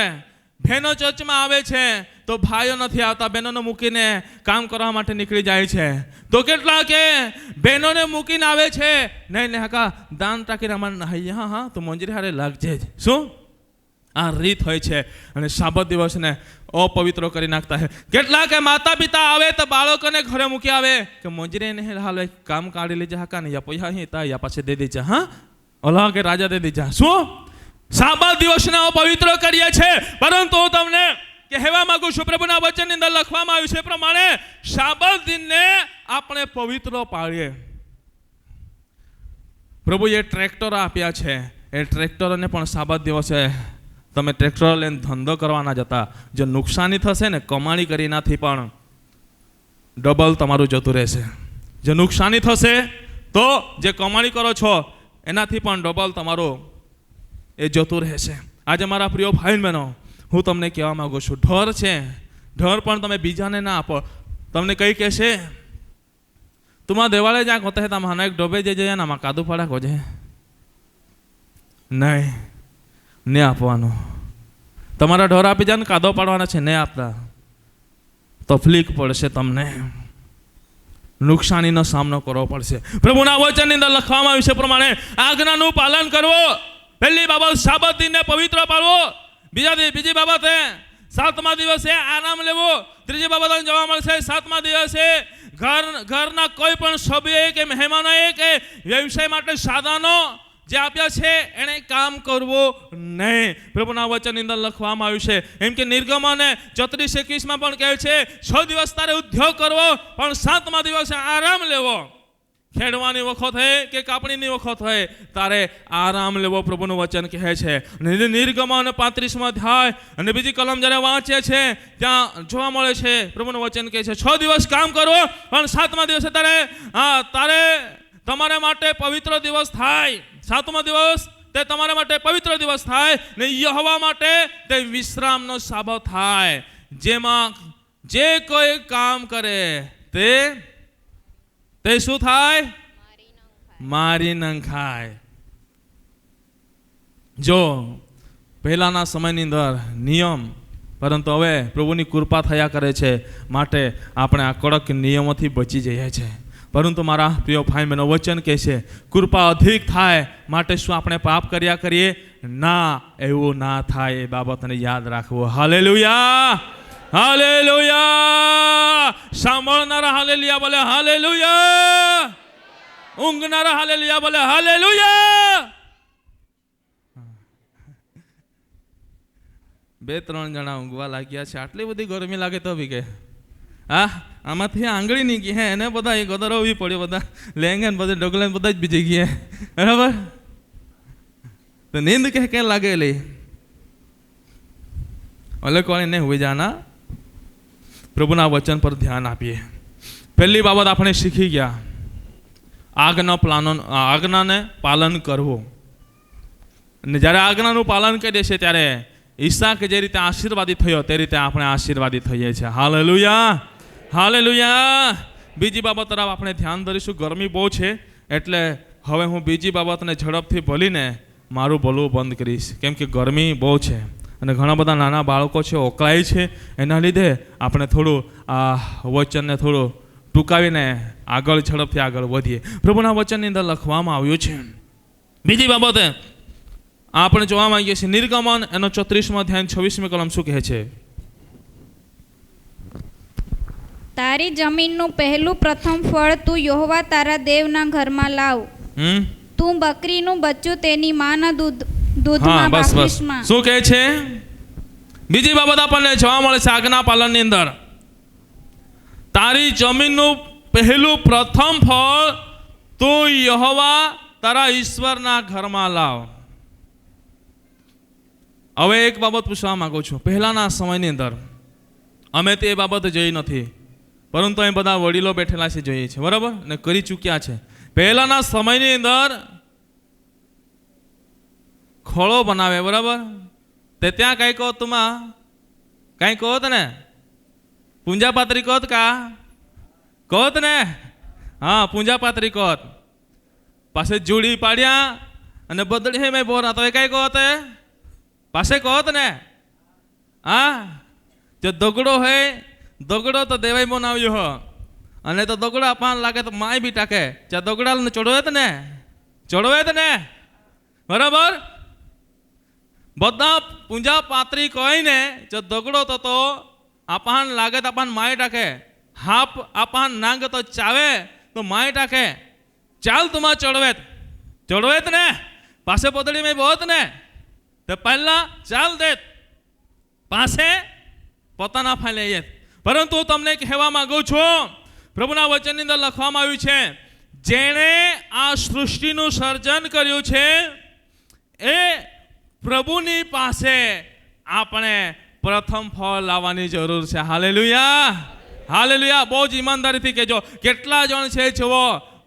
A: બહેનો ચર્ચમાં આવે છે તો ભાઈઓ નથી આવતા, બહેનોને મૂકીને કામ કરવા માટે નીકળી જાય છે. તો કેટલા કે બહેનોને મૂકીને આવે છે, નહીં હાકા દાન ટાંકીને અમારે હા તો મંજરી હારે લાગજે જ. શું આ રીત હોય છે અને શાબત દિવસને અપવિત્ર કરી નાખતા છે. કેટલા કે માતા પિતા આવે તો બાળકોને ઘરે મૂકી આવે કે મંજરી નહીં હાલ કામ કાઢી લેજે, હાકા નહીં યા પૈસા હિતા યા પાછે દે દેજા, હા ઓલા કે રાજા દે દેજા. શું શાબત દિવસને અપવિત્ર કરીએ છે? પરંતુ હું તમને કહેવા માંગુ છું પ્રભુના વચનની અંદર લખવામાં આવ્યું છે પ્રમાણે શાબત દિનને આપણે પવિત્ર પાળીએ. પ્રભુએ ટ્રેક્ટર આપ્યા છે, એ ટ્રેક્ટરોને પણ શાબત દિવસે તમે ટ્રેક્ટર લઈને ધંધો કરવાના જતા, જો નુકસાની થશે ને કમાણી કરીનાથી પણ ડબલ તમારું જતું રહેશે. જો નુકસાની થશે તો જે કમાણી કરો છો એનાથી પણ ડબલ તમારું એ જતું રહેશે. આજે મારા પ્રિય ભાઈ બહેનો હું તમને કહેવા માંગુ છું, ઢોર છે, ઢોર પણ તમે બીજાને ના આપો. તમને કઈ કહેશે તુમા દેવાળે જ્યાં હોતા હે તમે હાના એક ડોબે જે જાય ને કાદુ પડા કોજે નહીં આપવાનું. તમારા ઢોર આપી જાય ને કાદો પાડવાના છે, નહીં આપતા તકલીફ પડશે, તમને નુકસાનીનો સામનો કરવો પડશે. પ્રભુના વચનની અંદર લખવામાં આવ્યું છે પ્રમાણે આજ્ઞાનું પાલન કરવો. પહેલી બાબત શાબત દિનને પવિત્ર પાળવો. બીજી બાબત 7મા દિવસે આરામ લેવો. ત્રીજી બાબત જોવા મળશે 7મા દિવસે ઘરના કોઈ પણ સભ્ય કે મહેમાનોએ કે વ્યવસાય માટે સાધનો જે આપ્યા છે એને કામ કરવું નહીં. પ્રભુના વચનની અંદર લખવામાં આવ્યું છે એમ કે નિર્ગમન 34:21 પણ કહે છે 6 દિવસ તારે ઉદ્યોગ કરવો પણ 7મા દિવસે આરામ લેવો. ખેડવાની વખત હોય કે કાપણીની વખત હોય તારે આરામ લેવો પ્રભુનું વચન કહે છે. નિર્ગમન 35મો અધ્યાય અને બીજી કલમ જ્યારે વાંચે છે ત્યાં જોવા મળે છે પ્રભુનું વચન કહે છે 6 દિવસ કામ કરવો પણ 7મા દિવસે તારે તમારા માટે પવિત્ર દિવસ થાય. 7મો દિવસ તે તમારા માટે પવિત્ર દિવસ થાય ને યહોવા માટે તે વિશ્રામનો સાબત થાય. જેમાં જે કોઈ કામ કરે તે શું થાય? મારી નંખાય. જો પહેલાના સમયની અંદર નિયમ, પરંતુ હવે પ્રભુની કૃપા થયા કરે છે માટે આપણે આ કડક નિયમોથી બચી જઈએ છીએ. પરંતુ મારા પ્રિય ભાઈ બહેનો વચન કહે છે કૃપા અધિક થાય માટે શું આપણે પાપ કર્યા કરીએ? ના, એવું ના થાય એ બાબતને યાદ રાખવું. Hallelujah, hallelujah. સાંભળનારા હાલેલુયા બોલે હાલેલુયા. ઊંઘનારા હાલેલુયા બોલે હાલેલુયા. 2-3 જણા ઊંઘવા લાગ્યા છે. આટલી બધી ગરમી લાગે તો બી કે આમાંથી આંગળી નહીં ગઈ હે એને બધા એ ગદરવી પડ્યો, બધા લેંગન બધા ડગલે બધા જ બીજી ગયા. બરાબર? તો નીંદ કે લાગેલી અલગ કોણે નહીં હોઈ જાના. પ્રભુના વચન પર ધ્યાન આપીએ. પહેલી બાબત આપણે શીખી ગયા આજ્ઞાને પાલન કરવું. અને જ્યારે આજ્ઞાનું પાલન કરીએ છીએ ત્યારે ઈસાક જે રીતે આશીર્વાદિત થયો તે રીતે આપણે આશીર્વાદિત થઈએ છીએ. Hallelujah, hallelujah. બીજી બાબત તરફ આપણે ધ્યાન ધરીશું. ગરમી બહુ છે એટલે હવે હું બીજી બાબતને ઝડપથી ભલીને મારું બોલવું બંધ કરીશ, કેમ કે ગરમી બહુ છે અને ઘણા બધા નાના બાળકો છે, ઓકળાય છે. એના લીધે આપણે થોડું આ વચનને થોડું ટૂંકાવીને આગળ ઝડપથી આગળ વધીએ. પ્રભુના વચનની અંદર લખવામાં આવ્યું છે. બીજી બાબતે આપણે જોવા માંગીએ છીએ નિર્ગમન એનો 34મો અધ્યાય 26મી કલમ શું કહે છે?
D: તારી જમીનનું પહેલું પ્રથમ ફળ તું યહોવા તારા દેવના ઘરમાં લાવ. તું બકરીનું બચ્ચું તેની માના દૂધમાં બાફીશમાં.
A: શું કહે છે? બીજી બાબત આપણને જોવા મળે છે આજ્ઞા પાલનની અંદર. તારી જમીનનું પહેલું પ્રથમ ફળ તું યહોવા તારા ઈશ્વરના ઘરમાં લાવ. હવે એક બાબત પૂછવા માંગુ છું. પહેલાના સમયની અંદર અમે તે બાબત જોઈ નથી, પરંતુ અહીં બધા વડીલો બેઠેલા છે જોઈએ છે, બરાબર, ને કરી ચૂક્યા છે. પહેલાના સમયની અંદર ખોળો બનાવે, બરાબર, તે ત્યાં કઈ કહો તુમાં કઈ કહો ને પૂંજા પાત્રી કહો કહો ને હા પૂંજા પાત્રી કહો. પાસે જોડી પાડ્યા અને બદડી હે મેં બોરા તો એ કઈ કહો તે પાસે કહો ને હા જો દગડો હે દગડો તો દેવાય બનાવ્યો હો અને તો દગડો આપવા લાગે તો માય બી ટાકે જ્યાં દગડા ચડવે ને બરાબર. બધા પૂંજા પાત્રી કહીને જો દગડો તો આપાન લાગે તો આપાન માય ટાકે, હાપ આપાન નાંગ તો ચાવે તો માય ટાકે. ચાલ તુમાં ચડવે ને પાસે પોતડી મેં બહોત ને તો પહેલા ચાલ દે પાસે પોતાના ફાલે એ. પરંતુ તમને કહેવા માંગુ છું પ્રભુના વચનની અંદર લખવામાં આવ્યું છે જેણે આ સૃષ્ટિનું સર્જન કર્યું છે એ પ્રભુની પાસે આપણે પ્રથમ ફળ લાવવાની જરૂર છે. Hallelujah, hallelujah. બહુ જ ઈમાનદારીથી કહેજો કેટલા જણ છે જુઓ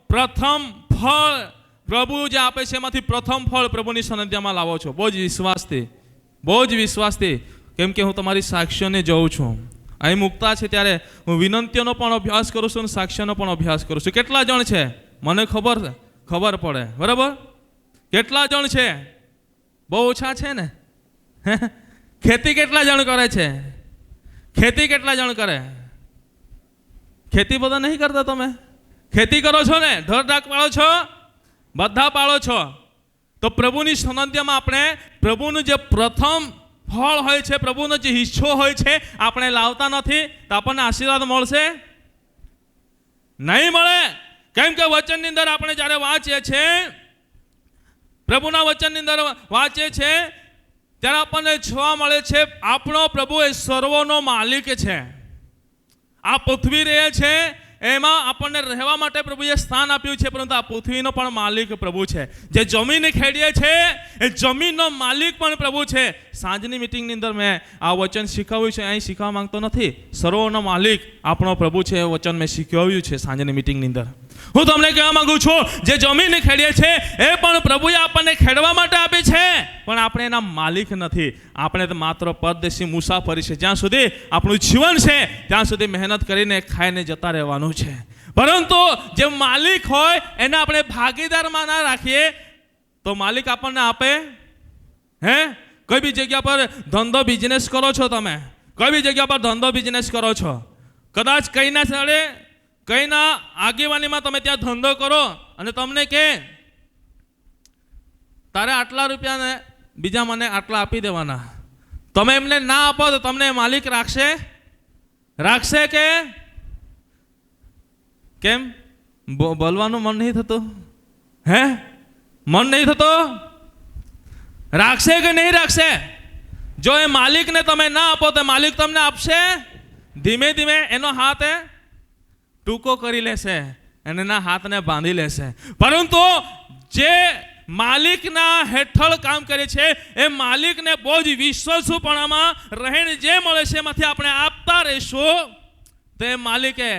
A: પ્રથમ ફળ પ્રભુ જે આપે છે એમાંથી પ્રથમ ફળ પ્રભુની સાનિધ્યમાં લાવો છો. બહુ જ વિશ્વાસથી કેમ કે હું તમારી સાક્ષ્યને જોઉં છું. અહીં મુકતા છે ત્યારે હું વિનંતીઓનો પણ અભ્યાસ કરું છું અને સાક્ષ્યનો પણ અભ્યાસ કરું છું. કેટલા જણ છે મને ખબર પડે, બરાબર. કેટલા જણ છે? બહુ ઓછા છે ને. ખેતી કેટલા જણ કરે છે? ખેતી કેટલા જણ કરે? ખેતી બધા નહીં કરતા. તમે ખેતી કરો છો ને, ઢોર ઢાક પાળો છો, બધા પાળો છો. તો પ્રભુની સાનિધ્યમાં આપણે પ્રભુનું જે પ્રથમ ફળ હોય છે, પ્રભુનો જે હિસ્સો હોય છે આપણે લાવતા નથી તો આપણને આશીર્વાદ મળશે નહીં મળે. કેમ કે વચનની અંદર આપણે જ્યારે વાંચીએ છીએ પ્રભુના વચનની અંદર વાંચે છે ત્યારે આપણને જોવા મળે છે આપણો પ્રભુ એ સર્વનો માલિક છે. આ પૃથ્વી રહે છે એમાં આપણને રહેવા માટે પ્રભુએ સ્થાન આપ્યું છે, પરંતુ આ પૃથ્વીનો પણ માલિક પ્રભુ છે. જે જમીન ખેડીએ છે એ જમીનનો માલિક પણ પ્રભુ છે. સાંજની મિટિંગની અંદર મેં આ વચન શીખવ્યું છે, અહીં શીખવા માંગતો નથી. સર્વનો માલિક આપણો પ્રભુ છે એ વચન મેં શીખવ્યું છે સાંજની મિટિંગની અંદર. હું તમને કહેવા માંગુ છું, જે જમીન ખેડીએ છે એ પણ પ્રભુએ આપણને ખેડવા માટે આપી છે, પણ આપણે એના માલિક નથી. આપણે તો માત્ર પરદેશી મુસાફરી છે. જ્યાં સુધી આપણું જીવન છે ત્યાં સુધી મહેનત કરીને ખાઈને જતા રહેવાનું છે. પરંતુ જે માલિક હોય એને આપણે ભાગીદારમાં ના રાખીએ તો માલિક આપણને આપે. હે, કોઈ બી જગ્યા પર ધંધો બિઝનેસ કરો છો, તમે કોઈ બી જગ્યા પર ધંધો બિઝનેસ કરો છો, કદાચ કઈના સ્થળે કઈના આગેવાનીમાં તમે ત્યાં ધંધો કરો અને તમને કે તારે આટલા રૂપિયા ને બીજા મને આટલા આપી દેવાના, તમે એમને ના આપો તો તમને માલિક રાખશે કે કેમ? બોલવાનું મન નહીં થતું? હે, મન નહીં થતો? રાખશે કે નહીં રાખશે? જો એ માલિકને તમે ના આપો તો માલિક તમને આપશે? ધીમે ધીમે એનો હાથ ટૂંકો કરી લેશે અને એના હાથને બાંધી લેશે. પરંતુ જે માલિકના હેઠળ કામ કરે છે એ માલિકને બહુ જ વિશ્વાસુપણામાં રહીને જે મળે છે એમાંથી આપણે આપતા રહીશું તો એ માલિકે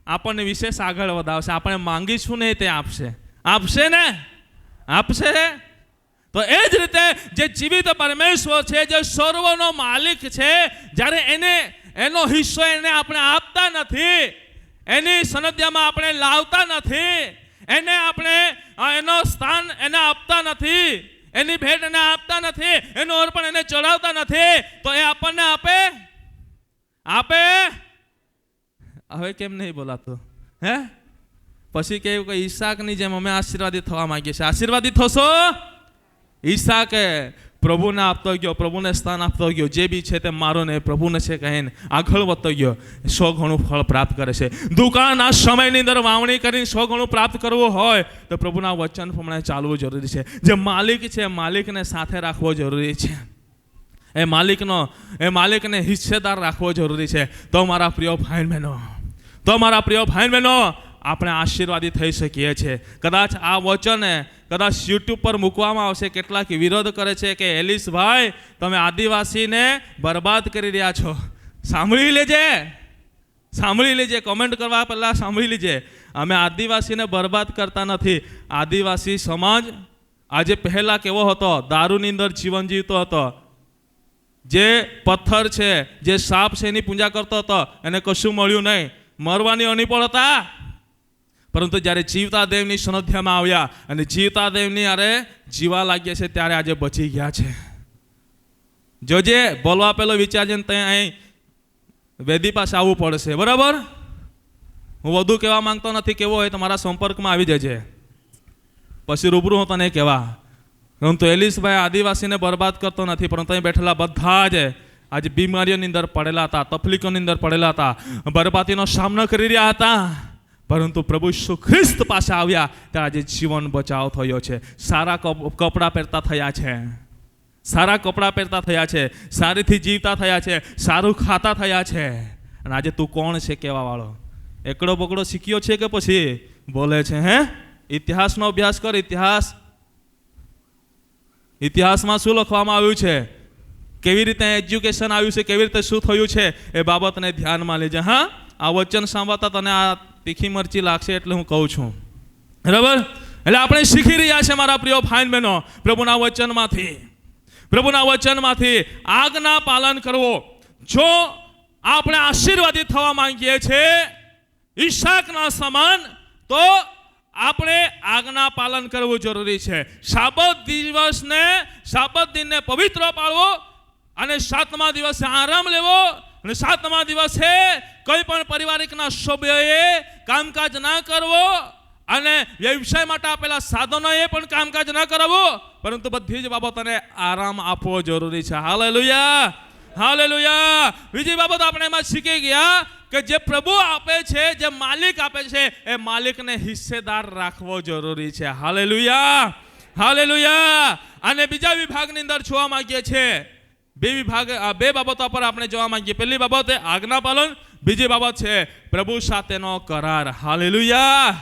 A: આપણને વિશેષ આગળ વધાવશે. આપણે માંગીશું ને તે આપશે ને? આપશે. તો એ જ રીતે જે જીવિત પરમેશ્વર છે, જે સર્વનો માલિક છે, જ્યારે એનો હિસ્સો એને આપણે આપતા નથી, એની સનદ્યામાં આપણે લાવતા નથી, એને આપણે એનો સ્થાન એને આપતા નથી, એની ભેટ એને આપતા નથી, એનો અર્પણ એને ચડાવતા નથી, તો એ આપણને આપે? હવે કેમ નહીં બોલાતું? હે, પછી કેવું કે ઈસાકની જેમ અમે આશીર્વાદિત થવા માંગીએ છીએ. આશીર્વાદિત થશો? ઈસાકે પ્રભુને આપતો ગયો, પ્રભુને સ્થાન આપતો ગયો, જે બી છે તે મારો ને પ્રભુને છે કહીને આગળ વધતો ગયો, 100 ગણું ફળ પ્રાપ્ત કરે છે. દુકાળના સમયની અંદર વાવણી કરીને 100 ગણું પ્રાપ્ત કરવું હોય તો પ્રભુના વચન પ્રમાણે ચાલવું જરૂરી છે. જે માલિક છે માલિકને સાથે રાખવો જરૂરી છે. એ માલિકને હિસ્સેદાર રાખવો જરૂરી છે. તો મારા પ્રિય ભાઈ બહેનો, આપણે આશીર્વાદિત થઈ શકીએ છીએ. કદાચ આ વચન કદાચ યુટ્યુબ પર મૂકવામાં આવશે. કેટલાક વિરોધ કરે છે કે એલિસભાઈ તમે આદિવાસીને બરબાદ કરી રહ્યા છો. સાંભળી લેજે, કોમેન્ટ કરવા પહેલાં સાંભળી લેજે. અમે આદિવાસીને બરબાદ કરતા નથી. આદિવાસી સમાજ આજે પહેલાં કેવો હતો? દારૂની અંદર જીવન જીવતો હતો. જે પથ્થર છે, જે સાપ છે એની પૂજા કરતો હતો, એને કશું મળ્યું નહીં, મરવાની અનિપળ હતા. પરંતુ જ્યારે જીવતા દેવની સનધ્યમાં આવ્યા અને જીવતા દેવની અરે જીવા લાગ્યા છે ત્યારે આજે બચી ગયા છે. જોજે, બોલવા પેલો વિચારજે ને ત્યાં અહીં વેદી પાસે આવવું પડશે. બરાબર? હું વધુ કહેવા માંગતો નથી. કેવો હોય તો મારા સંપર્કમાં આવી જજે, પછી રૂબરૂ હું તને કહેવા. પરંતુ એલિસભાઈ આદિવાસીને બરબાદ કરતો નથી, પરંતુ અહીં બેઠેલા બધા જ આજે બીમારીઓની અંદર પડેલા હતા, તકલીફોની અંદર પડેલા હતા, બરબાદીનો સામનો કરી રહ્યા હતા. પરંતુ પ્રભુ ઈસુ ખ્રિસ્ત પાસે આવ્યા ત્યારે આજે જીવન બચાવ થયો છે. સારા કપડાં પહેરતા થયા છે, સારીથી જીવતા થયા છે, સારું ખાતા થયા છે. અને આજે તું કોણ છે કહેવા વાળો? એકડો બકડો શીખ્યો છે કે પછી બોલે છે? હે, ઇતિહાસનો અભ્યાસ કર. ઇતિહાસમાં શું લખવામાં આવ્યું છે, કેવી રીતે એજ્યુકેશન આવ્યું છે, કેવી રીતે શું થયું છે, એ બાબતને ધ્યાનમાં લેજે. હા, આ વચન સાંભળતા તને આ તીખી મરચી લાગશે એટલે હું કહું છું. બરાબર? એટલે આપણે શીખી રહ્યા છે મારા પ્રિય ભાઈ બહેનો પ્રભુના વચનમાંથી આજ્ઞા પાલન કરવો. જો આપણે આશીર્વાદિત થવા માંગીએ છીએ ઈસાકના સમાન, તો આપણે આજ્ઞા પાલન કરવું જરૂરી છે. સાબત દિનને પવિત્ર પાળવો અને 7મા દિવસે આરામ લેવો. અને 7મા દિવસે કોઈ પણ પરિવારિકના સભ્યોએ કામકાજ ના કરવો અને વ્યવસાય માટે આપેલા સાધનોએ પણ કામકાજ ના કરવું, પરંતુ બધી જ બાબતોને આરામ આપવો જરૂરી છે. હાલેલુયા. બીજી બાબત આપણે એમાં શીખી ગયા કે જે પ્રભુ આપે છે, જે માલિક આપે છે, એ માલિકને હિસ્સેદાર રાખવો જરૂરી છે. હાલેલુયા. હાલેલુયા. અને બીજા વિભાગની અંદર જોવા માંગીએ છીએ બે બાબતો પર આપણે જોવા માંગીએ. પહેલી બાબત એ આજ્ઞા પાલન, બીજી બાબત છે પ્રભુ સાથેનો કરાર. Hallelujah,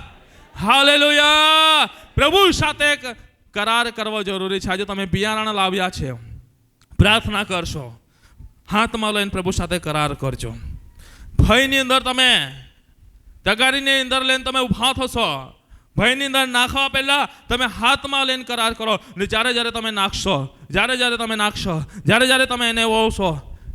A: hallelujah. પ્રભુ સાથે કરાર કરવો જરૂરી છે. આજે તમે બિયારણ લાવ્યા છે, પ્રાર્થના કરશો, હાથમાં લઈને પ્રભુ સાથે કરાર કરજો. ભયની અંદર તમે તગારીની અંદર લઈને તમે ઊભા થશો. ભયની અંદર નાખવા પહેલા તમે હાથમાં લઈને કરાર કરો. ને જ્યારે તમે નાખશો, જ્યારે તમે એને વોવશો,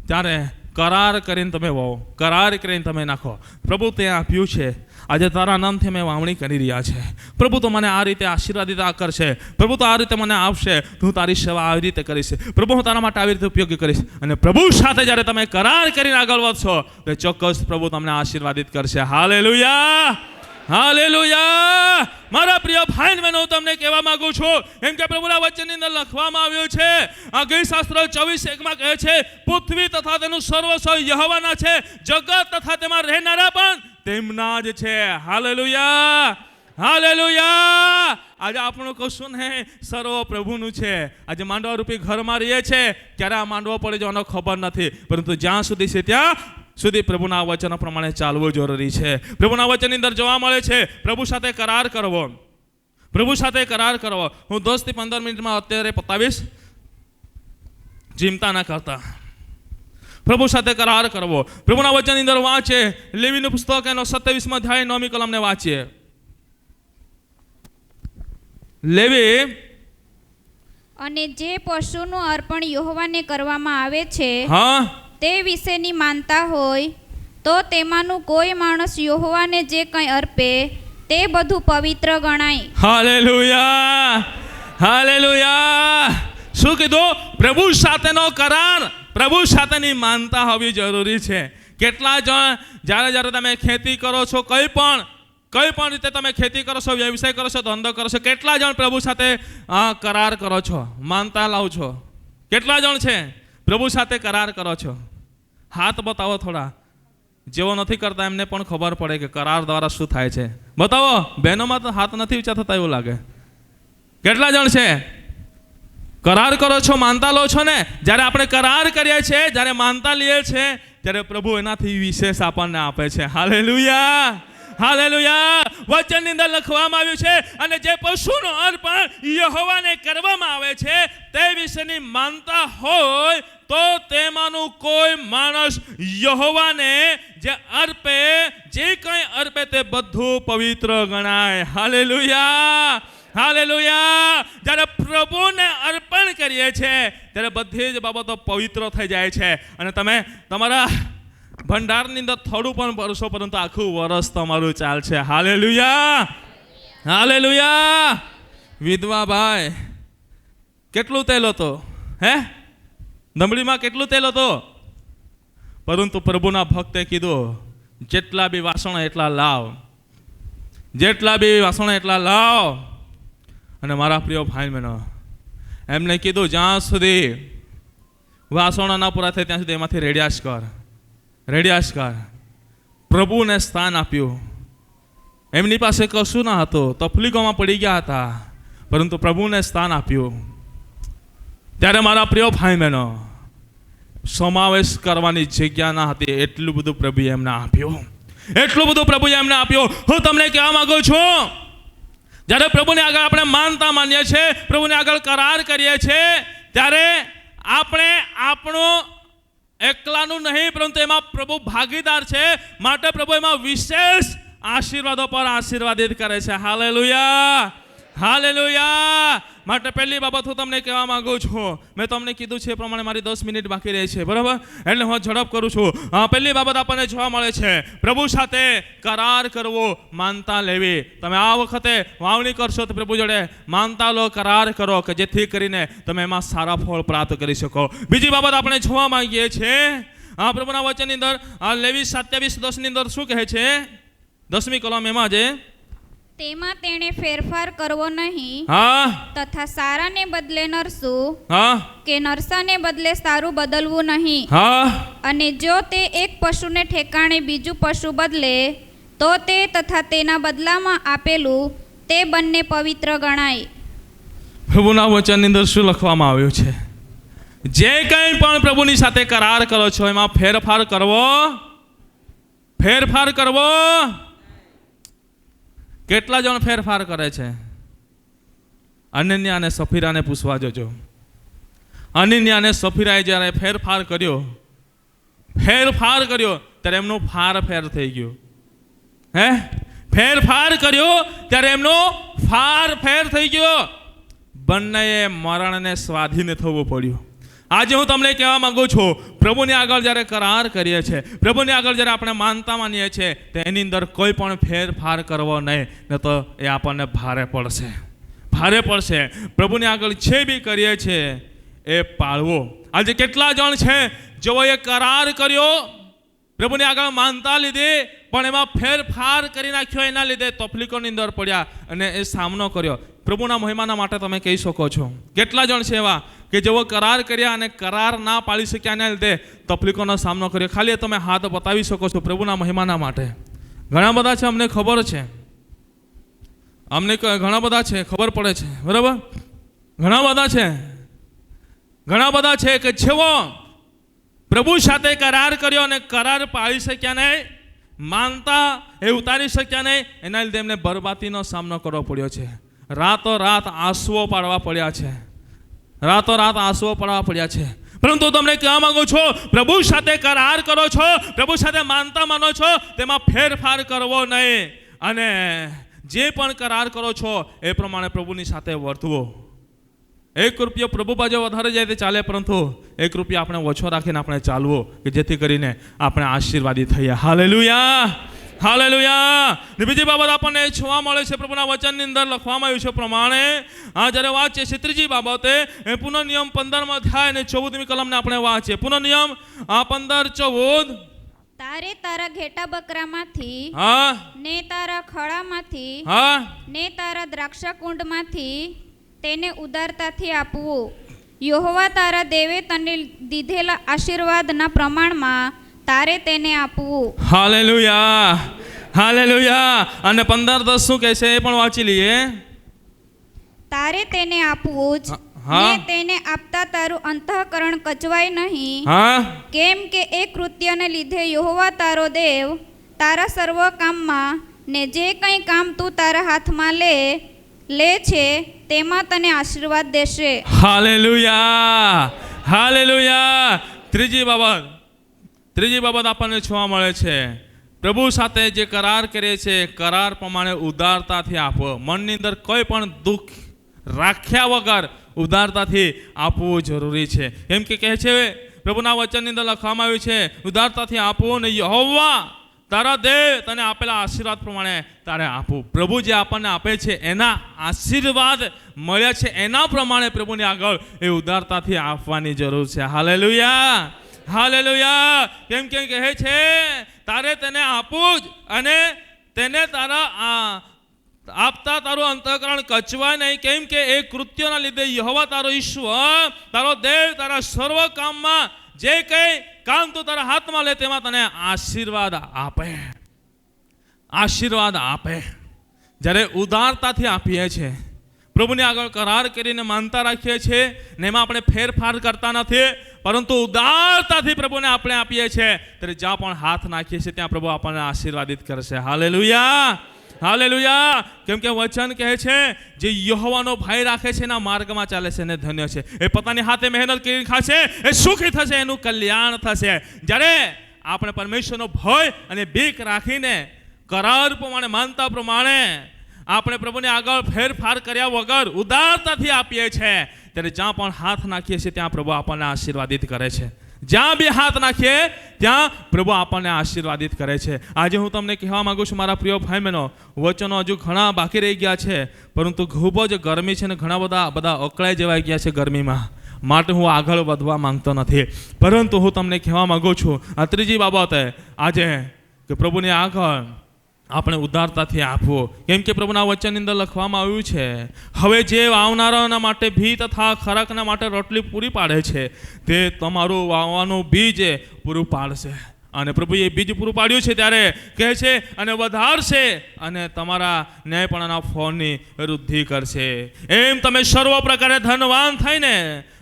A: ત્યારે કરાર કરીને તમે વોવો, કરાર કરીને તમે નાખો. પ્રભુ તે આપ્યું છે. આજે તારા નામથી અમે વાવણી કરી રહ્યા છે. પ્રભુ તો મને આ રીતે આશીર્વાદિત કરશે, પ્રભુ તો આ રીતે મને આપશે, હું તારી સેવા આવી રીતે કરીશ, પ્રભુ હું તારા માટે આવી રીતે ઉપયોગી કરીશ. અને પ્રભુ સાથે જ્યારે તમે કરાર કરીને આગળ વધશો તો ચોક્કસ પ્રભુ તમને આશીર્વાદિત કરશે. Hallelujah, hallelujah. મારા પ્રિય ભાઈ બહેનો, હું તમને કહેવા માંગુ છું, એમ કે પ્રભુના વચનની અંદર લખવામાં આવ્યું છે, આ ગીતશાસ્ત્ર 24:1 કહે છે, પૃથ્વી તથા તેનું સર્વસ્વ યહોવાના છે, જગત તથા તેમાં રહેનારા પણ તેમના જ છે. Hallelujah, hallelujah. આજે આપણું કશું નહીં, સર્વ પ્રભુનું છે. આજે માંડવા રૂપી ઘરમાં રહીએ છે, ક્યારે આ માંડવો પડી જવાનો ખબર નથી, પરંતુ જ્યાં સુધી છે ત્યાં સુધી પ્રભુના વચન પ્રમાણે ચાલવું જરૂરી છે. પ્રભુના વચનની અંદર જોવા મળે છે પ્રભુ સાથે કરાર કરવો, પ્રભુ સાથે કરાર કરવો. હું 10 થી 15 મિનિટમાં અત્યારે પતાવીશ, ચિંતા ના કરતા. પ્રભુ સાથે કરાર કરવો. પ્રભુના વચનની અંદર વાંચે, લેવીનું પુસ્તક એનો 27મો અધ્યાય 9મી કલમને વાંચીએ. લેવી
D: અને જે પશુનું અર્પણ યહોવાને કરવામાં આવે છે,
A: હા,
D: તે વિશેની માનતા હોય તો તેમાંનું કોઈ માણસ યહોવાને જે કંઈ અર્પે તે બધું પવિત્ર ગણાય.
A: Hallelujah, hallelujah. શું કીધું? પ્રભુ સાથેનો કરાર, પ્રભુ સાથેની માનતા હોવી જરૂરી છે. કેટલા જણ જ્યારે તમે ખેતી કરો છો, કઈ પણ રીતે તમે ખેતી કરો છો, વ્યવસાય કરો છો, ધંધો કરો છો, કેટલા જણ પ્રભુ સાથે કરાર કરો છો, માનતા લાવો છો? કેટલા જણ છે પ્રભુ સાથે કરાર કરો છો? હાથ બતાવો થોડા. જેવો નથી કરતા એમને પણ ખબર પડે કે કરાર દ્વારા શું થાય છે. બતાવો. બહેનોમાં તો હાથ નથી ઊંચા થતા એવું લાગે. કેટલા જણ છે કરાર કરો છો, માનતા લો છો ને? જ્યારે આપણે કરાર કરીએ છીએ, જ્યારે માનતા લઈએ છીએ, ત્યારે પ્રભુ એનાથી વિશેષ આપણને આપે છે. Hallelujah, hallelujah. વચનની અંદર લખવામાં આવ્યું છે, અને જે પશુનો અર્પણ યહોવાને કરવામાં આવે છે તે વિશેની માનતા હોય તો તેમાંનું કોઈ માણસ યહોવાને જે અર્પે, જે કંઈ અર્પે તે બધું પવિત્ર ગણાય. Hallelujah, hallelujah. જ્યારે પ્રભુને અર્પણ કરીએ છીએ ત્યારે બધી જ બાબતો પવિત્ર થઈ જાય છે. અને તમે તમારા ભંડારની અંદર થોડું પણ ભરશો, પરંતુ આખું વર્ષ તમારું ચાલશે. Hallelujah, hallelujah. વિધવા ભાઈ, કેટલું તેલ હતો? હે, દમડીમાં કેટલું તેલ હતો? પરંતુ પ્રભુના ભક્તે કીધું, જેટલા બી વાસણો એટલા લાવ, જેટલા બી વાસણો એટલા લાવ. અને મારા પ્રિય ભાઈ બહેનો, એમને કીધું, જ્યાં સુધી વાસણો ના પૂરા થાય ત્યાં સુધી એમાંથી રેડિયાશ કર, રેડિયાશ કર. પ્રભુને સ્થાન આપ્યું. એમની પાસે કશું ના હતું, તકલીફોમાં પડી ગયા હતા, પરંતુ પ્રભુને સ્થાન આપ્યું. ત્યારે મારા પ્રિય ભાઈ બહેનો, સમાવેશ કરવાની જગ્યા ના હતી, એટલું બધું પ્રભુએ એમને આપ્યું, એટલું બધું પ્રભુએ એમને આપ્યું. હું તમને કહેવા માંગુ છું, જ્યારે પ્રભુને આગળ આપણે માનતા માનીએ છીએ, પ્રભુને આગળ કરાર કરીએ છીએ, ત્યારે આપણે આપણું એકલાનું નહીં, પરંતુ એમાં પ્રભુ ભાગીદાર છે. માટે પ્રભુ એમાં વિશેષ આશીર્વાદો પર આશીર્વાદિત કરે છે. Hallelujah, hallelujah. માટે પહેલી બાબત હું તમને કહેવા માંગુ છું, મેં તમને કીધું છે એ પ્રમાણે મારી 10 મિનિટ બાકી રહી છે, બરાબર? એટલે હું ઝડપ કરું છું. પહેલી બાબત આપણને જોવા મળે છે, પ્રભુ સાથે કરાર કરવો, માનતા લેવી. તમે આ વખતે વાવણી કરશો તો પ્રભુ જોડે માનતા લો, કરાર કરો, કે જેથી કરીને તમે એમાં સારા ફળ પ્રાપ્ત કરી શકો. બીજી બાબત આપણે જોવા માંગીએ છીએ, પ્રભુના વચનની અંદર લેવી 27:10 ની અંદર શું કહે છે? 10મી કલમ એમાં છે,
D: તેમાં તેણે ફેરફાર કરવો નહીં, તથા સારાને બદલે નરસું, કે નરસાને બદલે સારું બદલવું નહીં. અને જો તે એક પશુને ઠેકાણે બીજું પશુ બદલે તો તે તથા તેના બદલામાં આપેલું તે બંને પવિત્ર ગણાય.
A: પ્રભુના વચનની અંદર શું લખવામાં આવ્યું છે? જે કંઈ પણ પ્રભુની સાથે કરાર કરો છો એમાં ફેરફાર કરવો. કેટલા જણ ફેરફાર કરે છે? અનન્યા અને સફીરાને પૂછવા જજો. અનન્યા અને સફીરાએ જ્યારે ફેરફાર કર્યો ત્યારે એમનો ફેર થઈ ગયો. ફેરફાર કર્યો ત્યારે એમનો ફેર થઈ ગયો. બંનેએ મરણને સ્વાધીન થવું પડ્યું. આજે હું તમને કહેવા માંગુ છું, પ્રભુની આગળ જ્યારે કરાર કરીએ છીએ, પ્રભુની આગળ જ્યારે આપણે માનતા માનીએ છીએ, તેની અંદર કોઈ પણ ફેરફાર કરવો નહીં, ન તો એ આપણને ભારે પડશે. પ્રભુની આગળ જે બી કરીએ છીએ એ પાળવો. આજે કેટલા જણ છે જેઓએ કરાર કર્યો, પ્રભુની આગળ માનતા લીધી, પણ એમાં ફેરફાર કરી નાખ્યો, એના લીધે તકલીફોની અંદર પડ્યા અને એ સામનો કર્યો. પ્રભુના મહિમાના માટે તમે કહી શકો છો કેટલા જણ છે એવા કે જેઓ કરાર કર્યા અને કરાર ના પાળી શક્યા, એના લીધે તકલીફોનો સામનો કર્યો? ખાલી તમે હાથ બતાવી શકો છો પ્રભુના મહિમાના માટે. ઘણા બધા છે, અમને ખબર છે, ઘણા બધા છે, ખબર પડે છે, બરાબર? ઘણા બધા છે કે જેઓ પ્રભુ સાથે કરાર કર્યો અને કરાર પાળી શક્યા નહીં, માનતા એ ઉતારી શક્યા નહીં, એના લીધે એમને બરબાદીનો સામનો કરવો પડ્યો છે. રાતોરાત આંસુઓ પાડવા પડ્યા છે. પરંતુ તમને કહેવા માંગુ છું, પ્રભુ સાથે કરાર કરો છો, પ્રભુ સાથે માનતા માનો છો, તેમાં ફેરફાર કરવો નહીં. અને જે પણ કરાર કરો છો એ પ્રમાણે પ્રભુની સાથે વર્તવો. 1 રૂપિયો પ્રભુ બાજુ વધારે જાય તે ચાલે, પરંતુ 1 રૂપિયા આપણે ઓછો રાખીને આપણે ચાલવો, કે જેથી કરીને આપણે આશીર્વાદી થઈએ. હાલેલુયા. બીજી બાબત આપણને જોવા મળે છે, પ્રભુના વચનની અંદર લખવામાં આવ્યું છે પ્રમાણે. જ્યારે વાંચીએ છીએ ત્રીજી બાબતે પુનઃનિયમ 15 અધ્યાય અને 14મી કલમને આપણે વાંચીએ. પુનઃનિયમ 15:14.
D: તારે તારા ઘેટા બકરામાંથી ને તારા ખળામાંથી ને તારા દ્રાક્ષકુંડમાંથી તેને ઉદારતાથી આપવું. યહોવા તારા દેવે તને દીધેલા આશીર્વાદના પ્રમાણમાં તારે તેને આપવું.
A: હાલેલુયા. અને 15:10 શું કહે છે એ પણ વાંચી લઈએ.
D: તારે તેને આપવું જ, ને તેને આપતા તારું અંતઃકરણ કચવાય નહીં, કેમ કે એ કૃત્યને લીધે યહોવા તારો દેવ તારા સર્વ કામમાં ને જે કંઈ કામ તું તારા હાથમાં લે છે તેમાં તને આશીર્વાદ દેશે. હાલેલુયા. ત્રીજી બાબત આપણને જોવા મળે છે, પ્રભુ સાથે જે કરાર કરીએ છીએ, કરાર પ્રમાણે ઉદારતાથી આપો. મનની અંદર કોઈ પણ દુઃખ રાખ્યા વગર ઉદારતાથી આપવું જરૂરી છે. કેમ કે કહે છે પ્રભુના વચનની અંદર લખવામાં આવ્યું છે, ઉદારતાથી આપવું ને યહોવા તારા દેવ તને આપેલા આશીર્વાદ પ્રમાણે તારે આપવું. પ્રભુ જે આપણને આપે છે એના આશીર્વાદ મળ્યા છે, એના પ્રમાણે પ્રભુની આગળ એ ઉદારતાથી આપવાની જરૂર છે. હાલેલુયા. કેમ કે કહે છે તારે તેને આપવું જ, અને તેને તારા આપતા તારું અંતઃકરણ કચવાય નહીં, કેમ કે એ કૃત્યોના લીધે યહોવા તારો ઈશ્વર તારો દેવ તારા સર્વ કામમાં જે કંઈ કામ તું તારા હાથમાં લે તેમાં તને આશીર્વાદ આપે. જ્યારે ઉદારતાથી આપીએ છીએ, પ્રભુની આગળ કરાર કરીને માનતા રાખીએ છીએ ને એમાં આપણે ફેરફાર કરતા નથી, પરંતુ ઉદારતાથી પ્રભુને આપણે આપીએ છીએ, ત્યારે જ્યાં પણ હાથ નાખીએ છીએ ત્યાં પ્રભુ આપણને આશીર્વાદિત કરશે. હાલેલુયા. કેમ કે વચન કહે છે જે યહોવાનો ભય રાખે છે એના માર્ગમાં ચાલે છે ને ધન્ય છે. એ પોતાની હાથે મહેનત કરી ખાશે એ સુખી થશે, એનું કલ્યાણ થશે. જ્યારે આપણે પરમેશ્વરનો ભય અને બીક રાખીને કરાર પ્રમાણે માનતા પ્રમાણે આપણે પ્રભુને આગળ ફેરફાર કર્યા વગર ઉદારતાથી આપીએ છીએ, ત્યારે જ્યાં પણ હાથ નાખીએ છીએ ત્યાં પ્રભુ આપણને આશીર્વાદિત કરે છે. જ્યાં બી હાથ નાખીએ ત્યાં પ્રભુ આપણને આશીર્વાદિત કરે છે. આજે હું તમને કહેવા માંગુ છું મારા પ્રિય ભાઈ બહેનો, વચનો હજુ ઘણા બાકી રહી ગયા છે, પરંતુ ખૂબ જ ગરમી છે ને ઘણા બધા અકળાઈ જવાઈ ગયા છે ગરમીમાં, માટે હું આગળ વધવા માંગતો નથી. પરંતુ હું તમને કહેવા માંગુ છું આ ત્રીજી બાબત આજે કે પ્રભુની આગળ આપણે ઉદારતાથી આપવું. કેમ કે પ્રભુના વચનની અંદર લખવામાં આવ્યું છે, હવે જે વાવનારાના માટે ભી તથા ખરકના માટે રોટલી પૂરી પાડે છે તે તમારું વાવવાનું બીજ પૂરું પાડશે.
A: અને પ્રભુએ બીજ પૂરું પાડ્યું છે ત્યારે કહે છે અને વધારશે અને તમારા ન્યાયપણાના ફળની વૃદ્ધિ કરશે. એમ તમે સર્વ પ્રકારે ધનવાન થઈને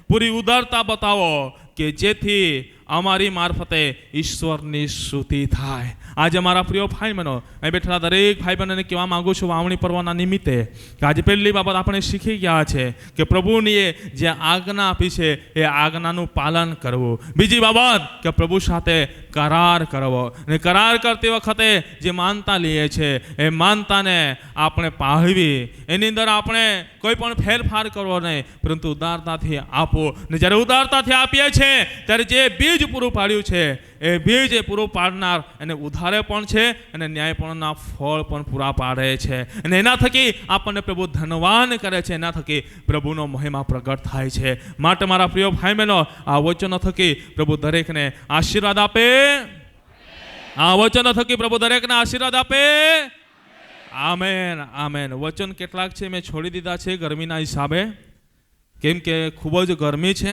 A: પૂરી ઉદારતા બતાવો કે જેથી અમારી મારફતે ઈશ્વરની સ્તુતિ થાય. આજે મારા પ્રિય ભાઈ બહેનો, અહીં બેઠેલા દરેક ભાઈ બહેનોને કહેવા માંગુ છું વાવણી પર્વના નિમિત્તે કે આજે પહેલી બાબત આપણે શીખી ગયા છે કે પ્રભુની જે આજ્ઞા આપી છે એ આજ્ઞાનું પાલન કરવું. બીજી બાબત કે પ્રભુ સાથે કરાર કરવો, અને કરાર કરતી વખતે જે માનતા લઈએ છે એ માનતાને આપણે પાળવી, એની અંદર આપણે કોઈ પણ ફેરફાર કરવો નહીં, પરંતુ ઉદારતાથી આપો. ને જ્યારે ઉદારતાથી આપીએ છીએ ત્યારે જે બીજ પૂરું પાડ્યું છે એ બીજ પૂરું પાડનાર એને ઉધારે પણ છે અને ન્યાયપણના ફળ પણ પૂરા પાડે છે. અને એના થકી આપણને પ્રભુ ધનવાન કરે છે, એના થકી પ્રભુનો મહિમા પ્રગટ થાય છે. માટે મારા પ્રિય ભાઈ બહેનો, આ વચનો થકી પ્રભુ દરેકને આશીર્વાદ આપે. આ વચનો થકી પ્રભુ દરેકને આશીર્વાદ આપે. Amen, amen. વચન કેટલાક છે મેં છોડી દીધા છે ગરમીના હિસાબે, કેમ કે ખૂબ જ ગરમી છે.